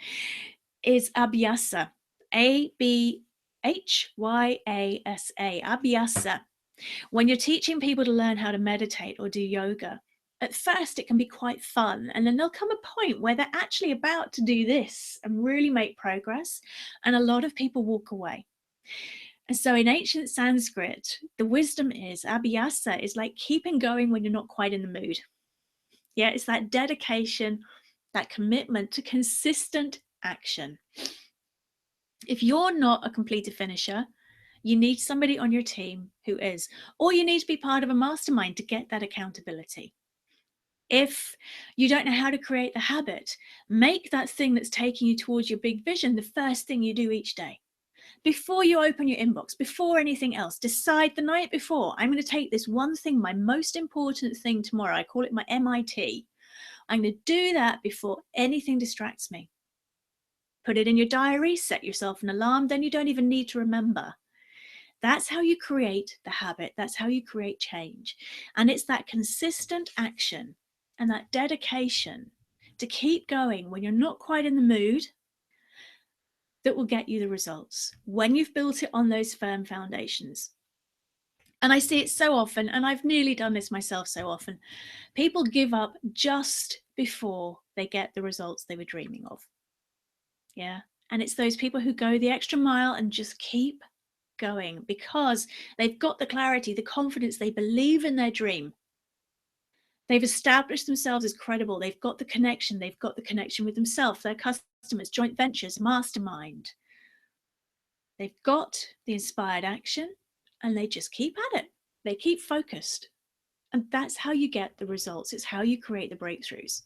is abhyasa. Abhyasa. Abhyasa. When you're teaching people to learn how to meditate or do yoga, at first it can be quite fun, and then there'll come a point where they're actually about to do this and really make progress, and a lot of people walk away. And so in ancient Sanskrit, the wisdom is abhyasa is like keeping going when you're not quite in the mood. Yeah, it's that dedication, that commitment to consistent action. If you're not a completed finisher, you need somebody on your team who is, or you need to be part of a mastermind to get that accountability. If you don't know how to create the habit, make that thing that's taking you towards your big vision the first thing you do each day. Before you open your inbox, before anything else, decide the night before, I'm going to take this one thing, my most important thing tomorrow. I call it my MIT. I'm going to do that before anything distracts me. Put it in your diary, set yourself an alarm, then you don't even need to remember. That's how you create the habit. That's how you create change. And it's that consistent action and that dedication to keep going when you're not quite in the mood that will get you the results when you've built it on those firm foundations. And I see it so often, and I've nearly done this myself so often. People give up just before they get the results they were dreaming of. Yeah. And it's those people who go the extra mile and just keep going because they've got the clarity, the confidence, they believe in their dream. They've established themselves as credible. They've got the connection. They've got the connection with themselves, their customers, joint ventures, mastermind. They've got the inspired action and they just keep at it. They keep focused. And that's how you get the results. It's how you create the breakthroughs.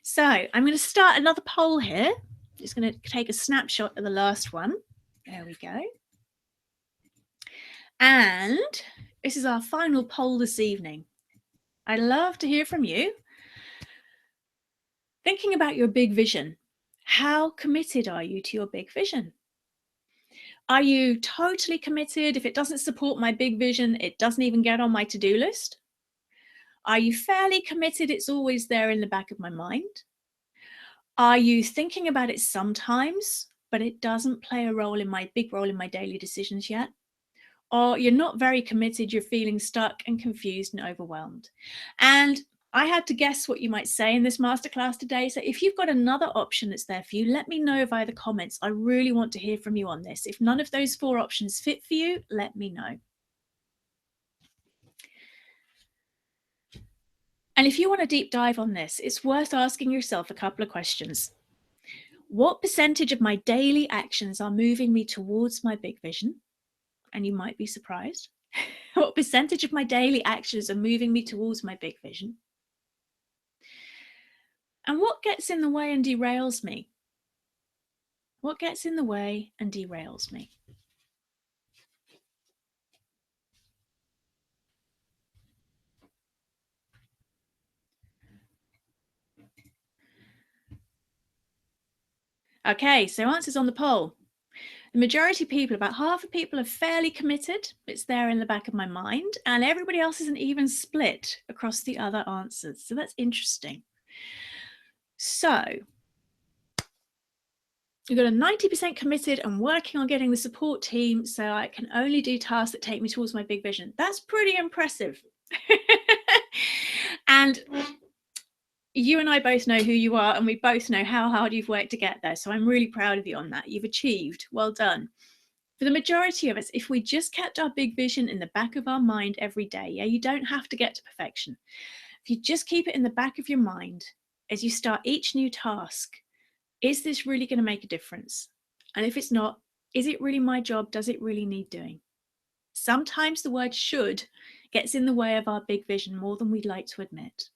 So I'm going to start another poll here. Just going to take a snapshot of the last one. There we go. And this is our final poll this evening. I'd love to hear from you. Thinking about your big vision, how committed are you to your big vision? Are you totally committed? If it doesn't support my big vision, it doesn't even get on my to-do list? Are you fairly committed? It's always there in the back of my mind. Are you thinking about it sometimes, but it doesn't play a big role in my daily decisions yet? Or you're not very committed, you're feeling stuck and confused and overwhelmed. And I had to guess what you might say in this masterclass today. So if you've got another option that's there for you, let me know via the comments. I really want to hear from you on this. If none of those 4 options fit for you, let me know. And if you want a deep dive on this, it's worth asking yourself a couple of questions. What percentage of my daily actions are moving me towards my big vision? And you might be surprised. What percentage of my daily actions are moving me towards my big vision? And what gets in the way and derails me? What gets in the way and derails me? Okay, so answers on the poll. The majority of people, about half of people, are fairly committed. It's there in the back of my mind, and everybody else is an even split across the other answers. So that's interesting. So we've got a 90% committed and working on getting the support team so I can only do tasks that take me towards my big vision. That's pretty impressive. And you and I both know who you are, and we both know how hard you've worked to get there. So I'm really proud of you on that. You've achieved. Well done. For the majority of us, if we just kept our big vision in the back of our mind every day, yeah, you don't have to get to perfection. If you just keep it in the back of your mind as you start each new task, is this really going to make a difference? And if it's not, is it really my job? Does it really need doing? Sometimes the word should gets in the way of our big vision more than we'd like to admit.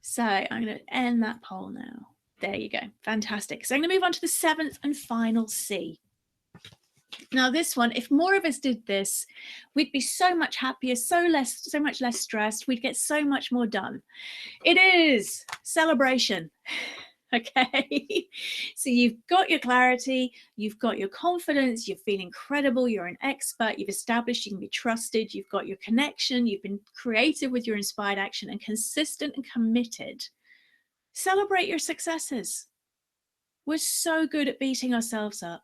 So I'm going to end that poll now. There you go. Fantastic. So I'm going to move on to the seventh and final C. Now this one, if more of us did this, we'd be so much happier, so much less stressed. We'd get so much more done. It is celebration. Okay, so you've got your clarity, you've got your confidence, you're feeling credible, you're an expert, you've established you can be trusted, you've got your connection, you've been creative with your inspired action and consistent and committed. Celebrate your successes. We're so good at beating ourselves up.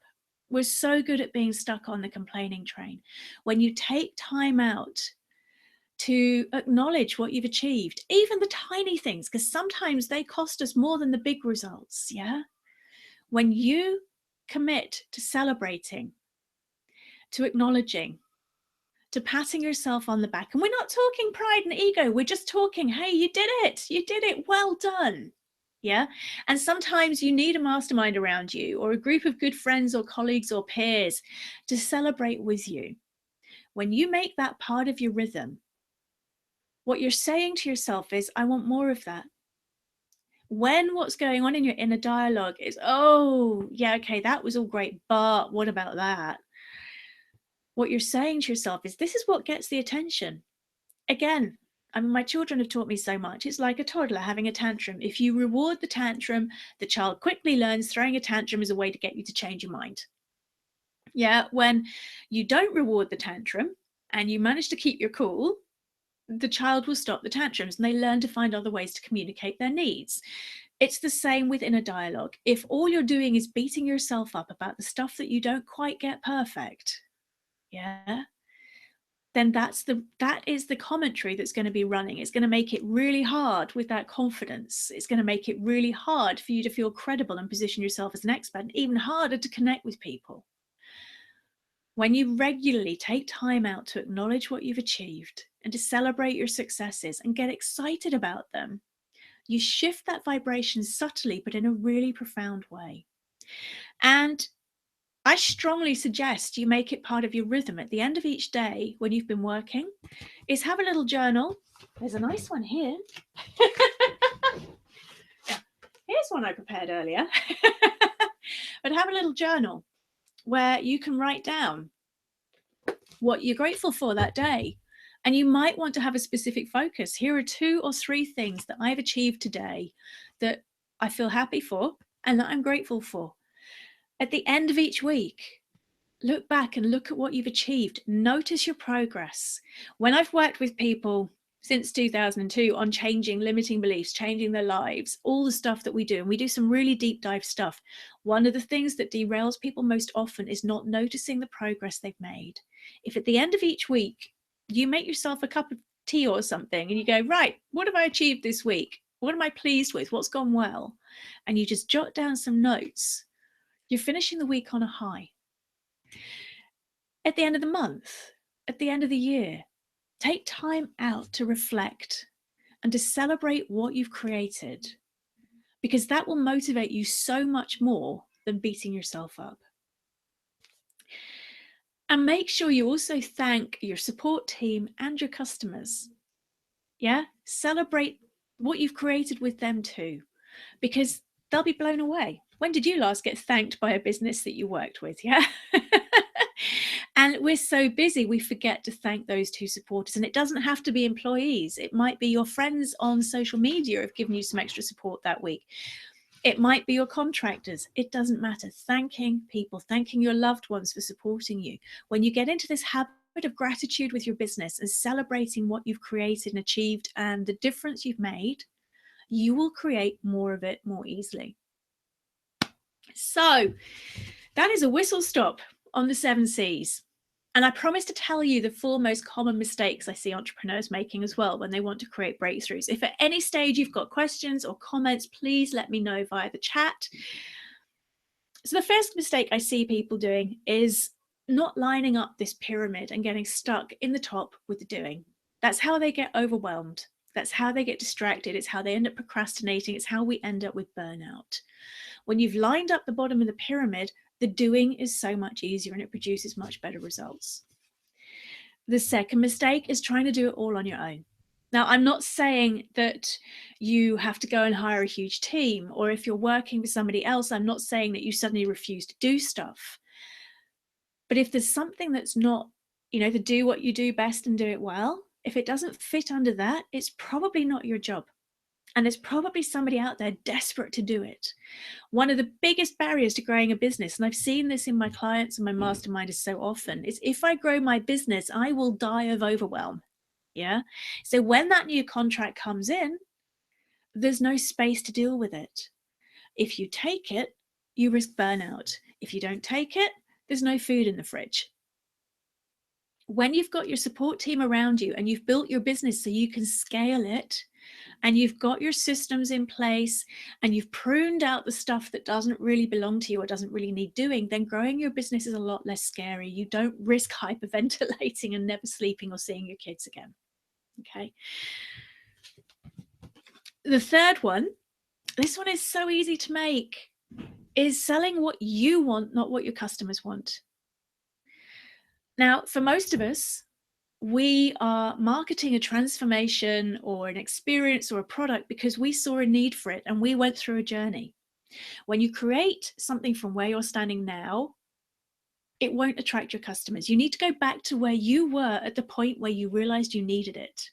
We're so good at being stuck on the complaining train. When you take time out to acknowledge what you've achieved, even the tiny things, because sometimes they cost us more than the big results, yeah? When you commit to celebrating, to acknowledging, to patting yourself on the back, and we're not talking pride and ego, we're just talking, hey, you did it, well done. Yeah. And sometimes you need a mastermind around you or a group of good friends or colleagues or peers to celebrate with you. When you make that part of your rhythm, what you're saying to yourself is, I want more of that. When what's going on in your inner dialogue is, oh, yeah, okay, that was all great, but what about that? What you're saying to yourself is, this is what gets the attention. Again, I mean, my children have taught me so much. It's like a toddler having a tantrum. If you reward the tantrum, the child quickly learns throwing a tantrum is a way to get you to change your mind. Yeah, when you don't reward the tantrum and you manage to keep your cool, the child will stop the tantrums and they learn to find other ways to communicate their needs. It's the same with inner dialogue. If all you're doing is beating yourself up about the stuff that you don't quite get perfect, yeah, then that is the commentary that's going to be running. It's going to make it really hard with that confidence. It's going to make it really hard for you to feel credible and position yourself as an expert, and even harder to connect with people. When you regularly take time out to acknowledge what you've achieved and to celebrate your successes and get excited about them, you shift that vibration subtly, but in a really profound way. And I strongly suggest you make it part of your rhythm at the end of each day when you've been working, is have a little journal. There's a nice one here. Here's one I prepared earlier. But have a little journal where you can write down what you're grateful for that day. And you might want to have a specific focus. Here are 2 or 3 things that I've achieved today that I feel happy for and that I'm grateful for. At the end of each week, look back and look at what you've achieved. Notice your progress. When I've worked with people since 2002 on changing limiting beliefs, changing their lives, all the stuff that we do, and we do some really deep dive stuff, one of the things that derails people most often is not noticing the progress they've made. If at the end of each week, you make yourself a cup of tea or something and you go, right, what have I achieved this week? What am I pleased with? What's gone well? And you just jot down some notes, you're finishing the week on a high. At the end of the month, at the end of the year, take time out to reflect and to celebrate what you've created, because that will motivate you so much more than beating yourself up. And make sure you also thank your support team and your customers. Yeah, celebrate what you've created with them too, because they'll be blown away. When did you last get thanked by a business that you worked with? Yeah. And we're so busy, we forget to thank those 2 supporters. And it doesn't have to be employees. It might be your friends on social media have given you some extra support that week. It might be your contractors. It doesn't matter. Thanking people, thanking your loved ones for supporting you. When you get into this habit of gratitude with your business and celebrating what you've created and achieved and the difference you've made, you will create more of it more easily. So that is a whistle stop on the 7 C's. And I promise to tell you the 4 most common mistakes I see entrepreneurs making as well when they want to create breakthroughs. If at any stage you've got questions or comments, please let me know via the chat. So the first mistake I see people doing is not lining up this pyramid and getting stuck in the top with the doing. That's how they get overwhelmed. That's how they get distracted. It's how they end up procrastinating. It's how we end up with burnout. When you've lined up the bottom of the pyramid, the doing is so much easier and it produces much better results. The second mistake is trying to do it all on your own. Now, I'm not saying that you have to go and hire a huge team, or if you're working with somebody else, I'm not saying that you suddenly refuse to do stuff. But if there's something that's not, to do what you do best and do it well, if it doesn't fit under that, it's probably not your job. And there's probably somebody out there desperate to do it. One of the biggest barriers to growing a business, and I've seen this in my clients and my mastermind is so often, is if I grow my business, I will die of overwhelm. Yeah. So when that new contract comes in, there's no space to deal with it. If you take it, you risk burnout. If you don't take it, there's no food in the fridge. When you've got your support team around you and you've built your business so you can scale it, and you've got your systems in place and you've pruned out the stuff that doesn't really belong to you or doesn't really need doing, then growing your business is a lot less scary. You don't risk hyperventilating and never sleeping or seeing your kids again. Okay. The third one, this one is so easy to make, is selling what you want, not what your customers want. Now, for most of us, we are marketing a transformation or an experience or a product because we saw a need for it and we went through a journey. When you create something from where you're standing now, it won't attract your customers. You need to go back to where you were at the point where you realized you needed it.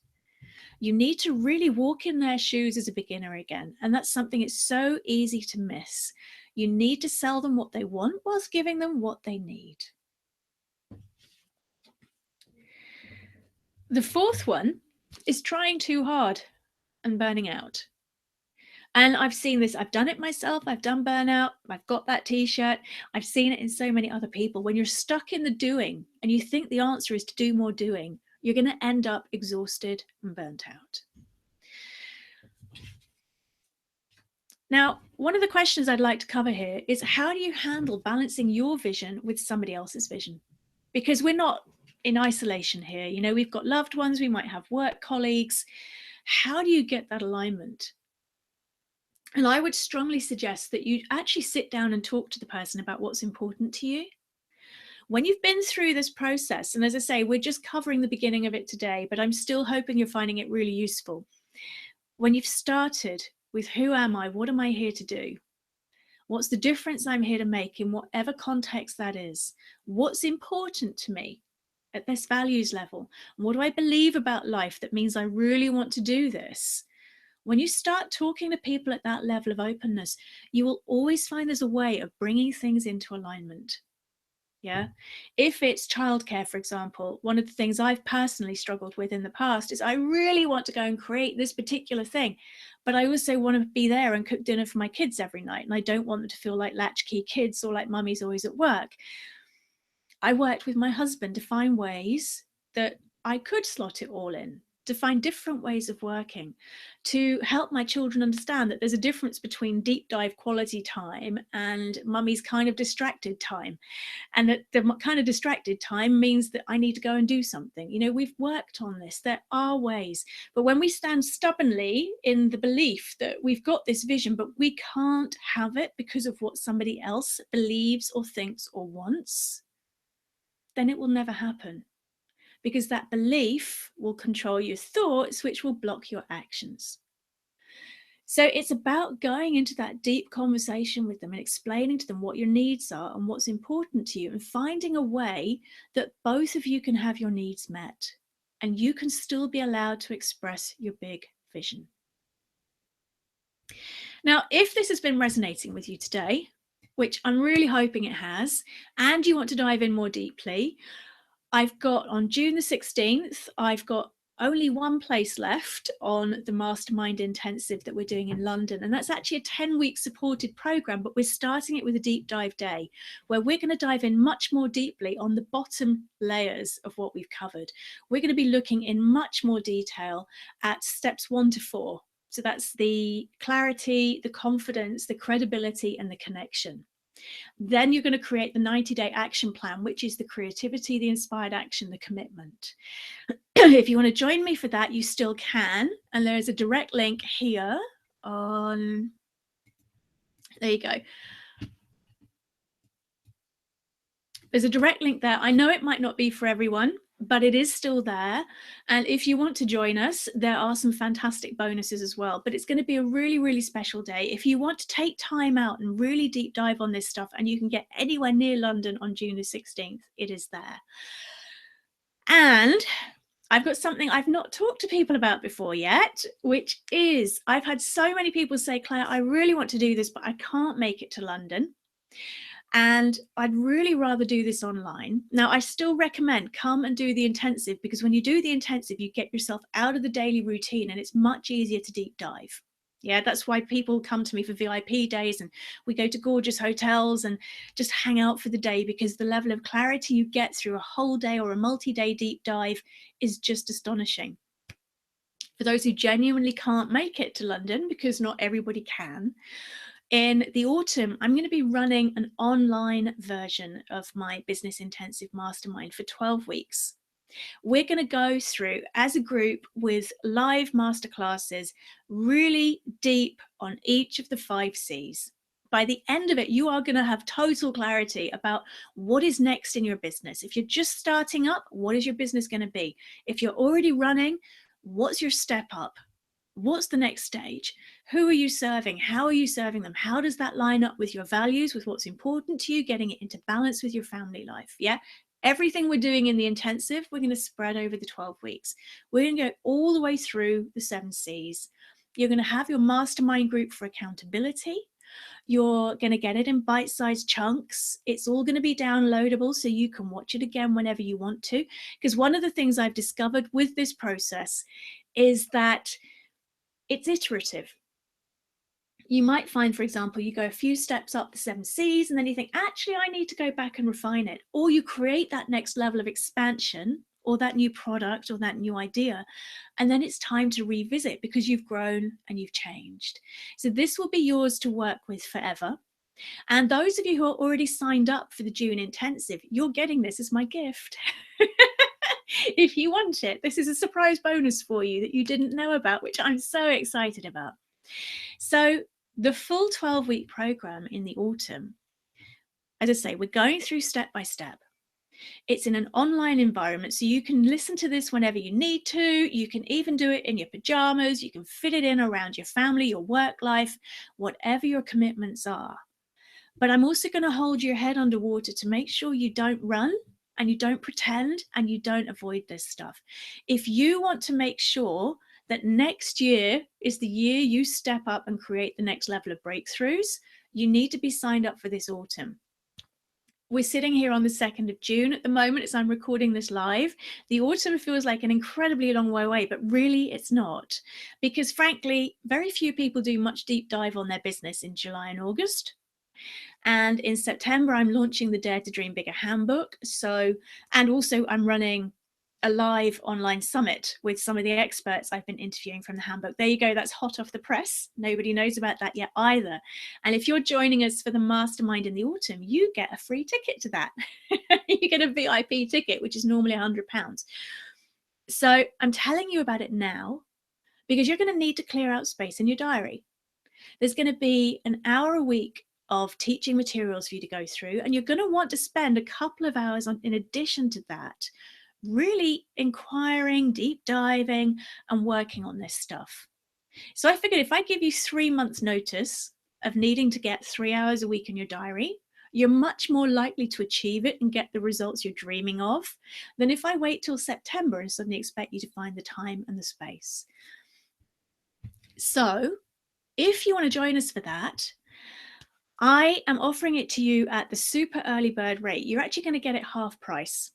You need to really walk in their shoes as a beginner again. And that's something it's so easy to miss. You need to sell them what they want whilst giving them what they need. The fourth one is trying too hard and burning out. And I've seen this, I've done it myself, I've done burnout, I've got that t-shirt, I've seen it in so many other people. When you're stuck in the doing and you think the answer is to do more doing, you're going to end up exhausted and burnt out. Now, one of the questions I'd like to cover here is how do you handle balancing your vision with somebody else's vision? Because we're not in isolation here. We've got loved ones, we might have work colleagues. How do you get that alignment? And I would strongly suggest that you actually sit down and talk to the person about what's important to you. When you've been through this process, and as I say, we're just covering the beginning of it today, but I'm still hoping you're finding it really useful. When you've started with who am I, what am I here to do? What's the difference I'm here to make in whatever context that is? What's important to me at this values level? What do I believe about life that means I really want to do this? When you start talking to people at that level of openness, you will always find there's a way of bringing things into alignment. Yeah. If it's childcare, for example, one of the things I've personally struggled with in the past is I really want to go and create this particular thing, but I also want to be there and cook dinner for my kids every night. And I don't want them to feel like latchkey kids or like mummy's always at work. I worked with my husband to find ways that I could slot it all in, to find different ways of working, to help my children understand that there's a difference between deep dive quality time and mummy's kind of distracted time. And that the kind of distracted time means that I need to go and do something. We've worked on this. There are ways. But when we stand stubbornly in the belief that we've got this vision, but we can't have it because of what somebody else believes or thinks or wants, then it will never happen. Because that belief will control your thoughts, which will block your actions. So it's about going into that deep conversation with them and explaining to them what your needs are and what's important to you and finding a way that both of you can have your needs met and you can still be allowed to express your big vision. Now, if this has been resonating with you today, which I'm really hoping it has, and you want to dive in more deeply, I've got on June the 16th, I've got only one place left on the Mastermind Intensive that we're doing in London. And that's actually a 10-week supported program, but we're starting it with a deep dive day where we're going to dive in much more deeply on the bottom layers of what we've covered. We're going to be looking in much more detail at steps 1 to 4. So that's the clarity, the confidence, the credibility, and the connection. Then you're going to create the 90-day action plan, which is the creativity, the inspired action, the commitment. If you want to join me for that, you still can. And there is a direct link here on, there you go. There's a direct link there. I know it might not be for everyone, but it is still there. And if you want to join us, there are some fantastic bonuses as well. But it's going to be a really, really special day. If you want to take time out and really deep dive on this stuff, and you can get anywhere near London on June the 16th, it is there. And I've got something I've not talked to people about before yet, which is I've had so many people say, Claire, I really want to do this, but I can't make it to London. And I'd really rather do this online. Now, I still recommend come and do the intensive, because when you do the intensive, you get yourself out of the daily routine and it's much easier to deep dive. Yeah, that's why people come to me for VIP days and we go to gorgeous hotels and just hang out for the day, because the level of clarity you get through a whole day or a multi-day deep dive is just astonishing. For those who genuinely can't make it to London, because not everybody can, in the autumn, I'm going to be running an online version of my Business Intensive Mastermind for 12 weeks. We're going to go through as a group with live masterclasses, really deep on each of the 5 C's. By the end of it, you are going to have total clarity about what is next in your business. If you're just starting up, what is your business going to be? If you're already running, what's your step up? What's the next stage? Who are you serving? How are you serving them? How does that line up with your values, with what's important to you, getting it into balance with your family life? Yeah. Everything we're doing in the intensive, we're going to spread over the 12 weeks. We're going to go all the way through the 7 C's. You're going to have your mastermind group for accountability. You're going to get it in bite-sized chunks. It's all going to be downloadable so you can watch it again whenever you want to. Because one of the things I've discovered with this process is that it's iterative. You might find, for example, you go a few steps up the 7 C's and then you think, actually, I need to go back and refine it. Or you create that next level of expansion or that new product or that new idea. And then it's time to revisit because you've grown and you've changed. So this will be yours to work with forever. And those of you who are already signed up for the June intensive, you're getting this as my gift. If you want it, this is a surprise bonus for you that you didn't know about, which I'm so excited about. So the full 12-week program in the autumn, as I say, we're going through step by step. It's in an online environment, so you can listen to this whenever you need to. You can even do it in your pajamas. You can fit it in around your family, your work life, whatever your commitments are. But I'm also going to hold your head underwater to make sure you don't run and you don't pretend and you don't avoid this stuff. If you want to make sure that next year is the year you step up and create the next level of breakthroughs, you need to be signed up for this autumn. We're sitting here on the 2nd of June at the moment as I'm recording this live. The autumn feels like an incredibly long way away, but really it's not. Because frankly, very few people do much deep dive on their business in July and August. And in September, I'm launching the Dare to Dream Bigger handbook. And also I'm running a live online summit with some of the experts I've been interviewing from the handbook. There you go. That's hot off the press. Nobody knows about that yet either. And if you're joining us for the mastermind in the autumn, you get a free ticket to that. You get a VIP ticket, which is normally £100. So I'm telling you about it now because you're going to need to clear out space in your diary. There's going to be an hour a week of teaching materials for you to go through, and you're going to want to spend a couple of hours in addition to that, really inquiring, deep diving, and working on this stuff. So I figured if I give you 3 months notice of needing to get 3 hours a week in your diary, you're much more likely to achieve it and get the results you're dreaming of than if I wait till September and suddenly expect you to find the time and the space. So if you want to join us for that, I am offering it to you at the super early bird rate. You're actually going to get it half price.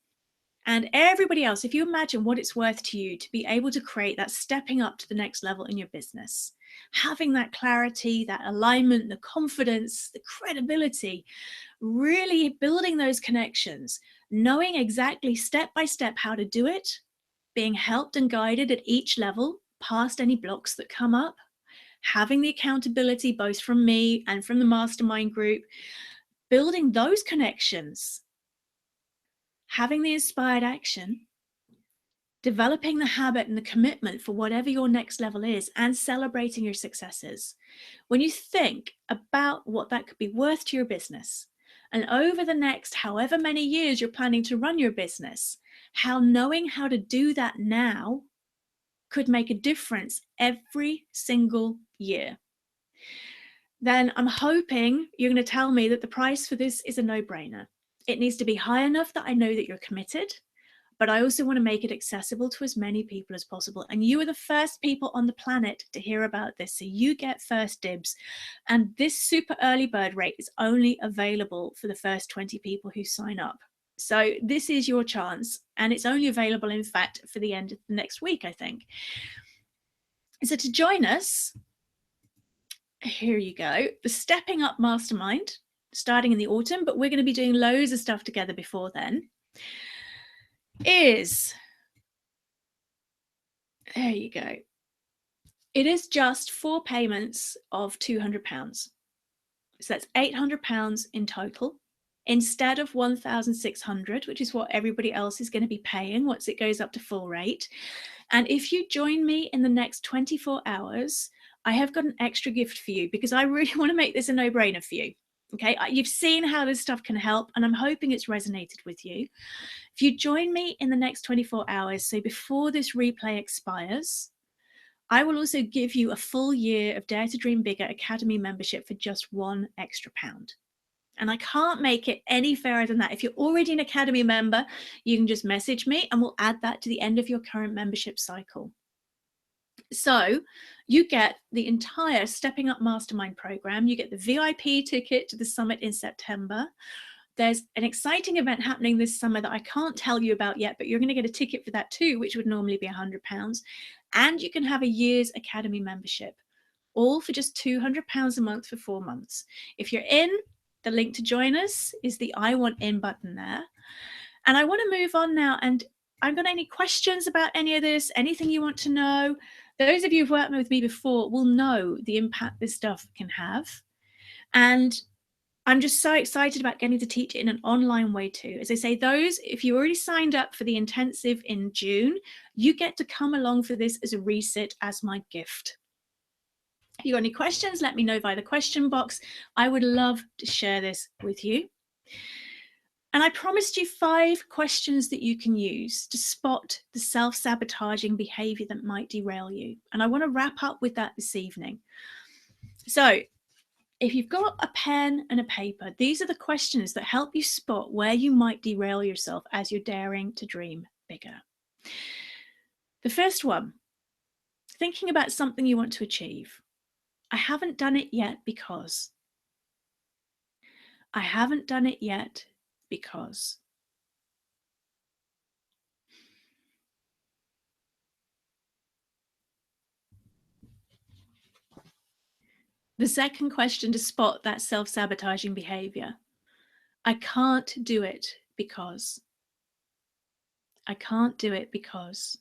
And everybody else, if you imagine what it's worth to you to be able to create that stepping up to the next level in your business, having that clarity, that alignment, the confidence, the credibility, really building those connections, knowing exactly step by step how to do it, being helped and guided at each level past any blocks that come up, having the accountability both from me and from the mastermind group, building those connections, having the inspired action, developing the habit and the commitment for whatever your next level is, and celebrating your successes. When you think about what that could be worth to your business, and over the next however many years you're planning to run your business, how knowing how to do that now could make a difference every single year, then I'm hoping you're going to tell me that the price for this is a no-brainer. It needs to be high enough that I know that you're committed, but I also want to make it accessible to as many people as possible. And you are the first people on the planet to hear about this, so you get first dibs. And this super early bird rate is only available for the first 20 people who sign up. So this is your chance, and it's only available, in fact, for the end of the next week, I think. So to join us, here you go, the Stepping Up Mastermind, starting in the autumn, but we're going to be doing loads of stuff together before then, is, there you go. It is just 4 payments of £200. So that's £800 in total, instead of 1,600, which is what everybody else is going to be paying once it goes up to full rate. And if you join me in the next 24 hours, I have got an extra gift for you, because I really want to make this a no-brainer for you. Okay, you've seen how this stuff can help, and I'm hoping it's resonated with you. If you join me in the next 24 hours, so before this replay expires, I will also give you a full year of Dare to Dream Bigger Academy membership for just £1 extra. And I can't make it any fairer than that. If you're already an Academy member, you can just message me and we'll add that to the end of your current membership cycle. So you get the entire Stepping Up Mastermind program. You get the VIP ticket to the summit in September. There's an exciting event happening this summer that I can't tell you about yet, but you're going to get a ticket for that too, which would normally be £100. And you can have a year's Academy membership, all for just £200 a month for 4 months. If you're in, the link to join us is the I want in button there. And I want to move on now, and I've got any questions about any of this, anything you want to know. Those of you who've worked with me before will know the impact this stuff can have. And I'm just so excited about getting to teach it in an online way too. As I say, those, if you already signed up for the intensive in June, you get to come along for this as a resit, as my gift. If you've got any questions, let me know via the question box. I would love to share this with you. And I promised you 5 questions that you can use to spot the self-sabotaging behavior that might derail you. And I want to wrap up with that this evening. So if you've got a pen and a paper, these are the questions that help you spot where you might derail yourself as you're daring to dream bigger. The first one, thinking about something you want to achieve. I haven't done it yet because. I haven't done it yet because. The second question to spot that self-sabotaging behavior. I can't do it because. I can't do it because.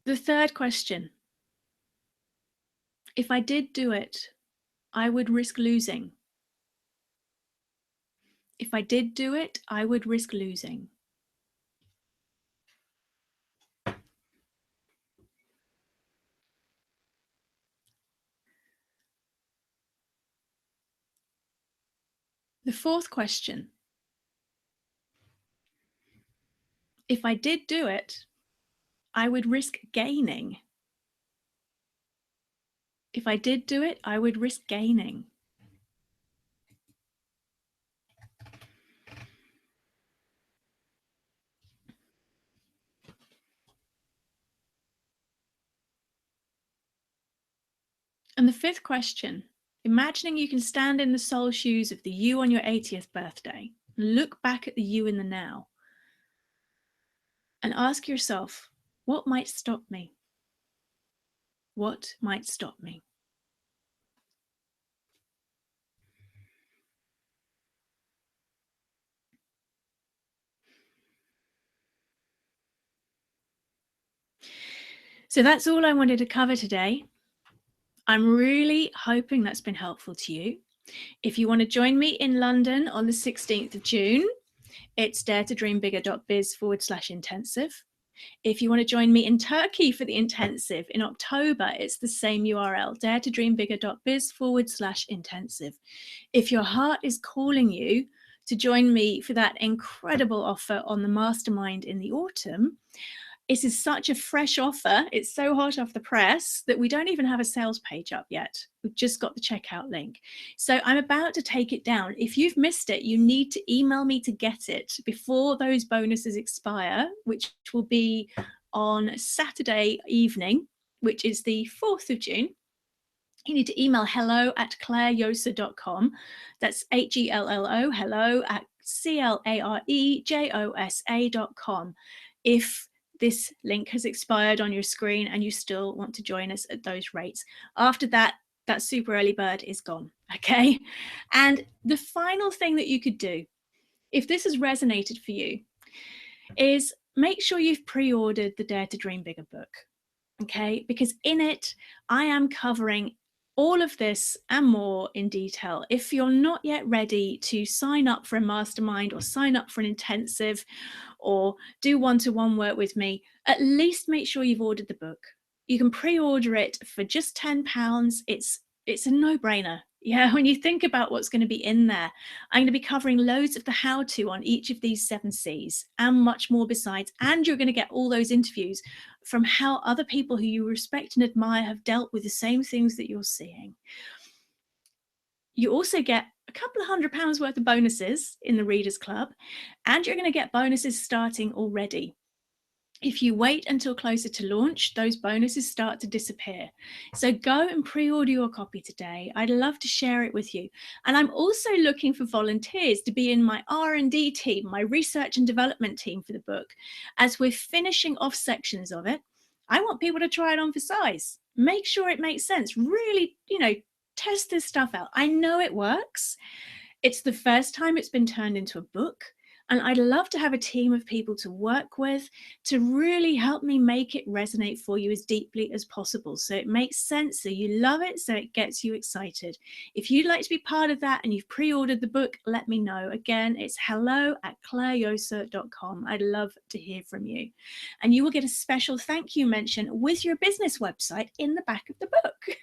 The third question. If I did do it, I would risk losing. If I did do it, I would risk losing. The fourth question. If I did do it, I would risk gaining. If I did do it, I would risk gaining. And the fifth question, imagining you can stand in the soul shoes of the you on your 80th birthday, look back at the you in the now, and ask yourself, what might stop me? What might stop me? So that's all I wanted to cover today. I'm really hoping that's been helpful to you. If you want to join me in London on the 16th of June, it's daretodreambigger.biz/intensive. If you want to join me in Turkey for the intensive in October, it's the same URL, daretodreambigger.biz/intensive. If your heart is calling you to join me for that incredible offer on the mastermind in the autumn, this is such a fresh offer. It's so hot off the press that we don't even have a sales page up yet. We've just got the checkout link. So I'm about to take it down. If you've missed it, you need to email me to get it before those bonuses expire, which will be on Saturday evening, which is the 4th of June. You need to email hello@clarejosa.com. That's HELLO, hello@CLAREJOSA.com. If this link has expired on your screen and you still want to join us at those rates. After that, that super early bird is gone, okay? And the final thing that you could do, if this has resonated for you, is make sure you've pre-ordered the Dare to Dream Bigger book, okay? Because in it, I am covering all of this and more in detail. If you're not yet ready to sign up for a mastermind or sign up for an intensive or do one-to-one work with me, at least make sure you've ordered the book. You can pre-order it for just £10. It's a no-brainer. Yeah, when you think about what's going to be in there, I'm going to be covering loads of the how-to on each of these 7 C's and much more besides. And you're going to get all those interviews from how other people who you respect and admire have dealt with the same things that you're seeing. You also get a couple of £100 worth of bonuses in the Readers Club, and you're going to get bonuses starting already. If you wait until closer to launch, those bonuses start to disappear. So go and pre-order your copy today. I'd love to share it with you. And I'm also looking for volunteers to be in my R&D team, my research and development team for the book. As we're finishing off sections of it, I want people to try it on for size. Make sure it makes sense. Really, test this stuff out. I know it works. It's the first time it's been turned into a book. And I'd love to have a team of people to work with to really help me make it resonate for you as deeply as possible. So it makes sense, so you love it, so it gets you excited. If you'd like to be part of that and you've pre-ordered the book, let me know. Again, it's hello@clarejosa.com. I'd love to hear from you. And you will get a special thank you mention with your business website in the back of the book.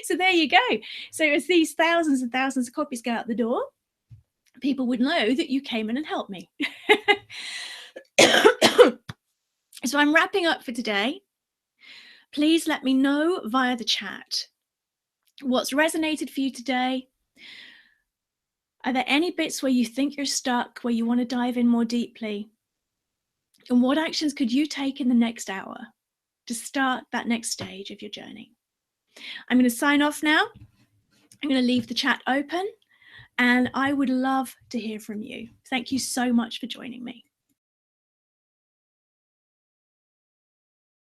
So there you go. So as these thousands and thousands of copies go out the door, people would know that you came in and helped me. So I'm wrapping up for today. Please let me know via the chat what's resonated for you today. Are there any bits where you think you're stuck, where you want to dive in more deeply? And what actions could you take in the next hour to start that next stage of your journey? I'm going to sign off now. I'm going to leave the chat open. And I would love to hear from you. Thank you so much for joining me.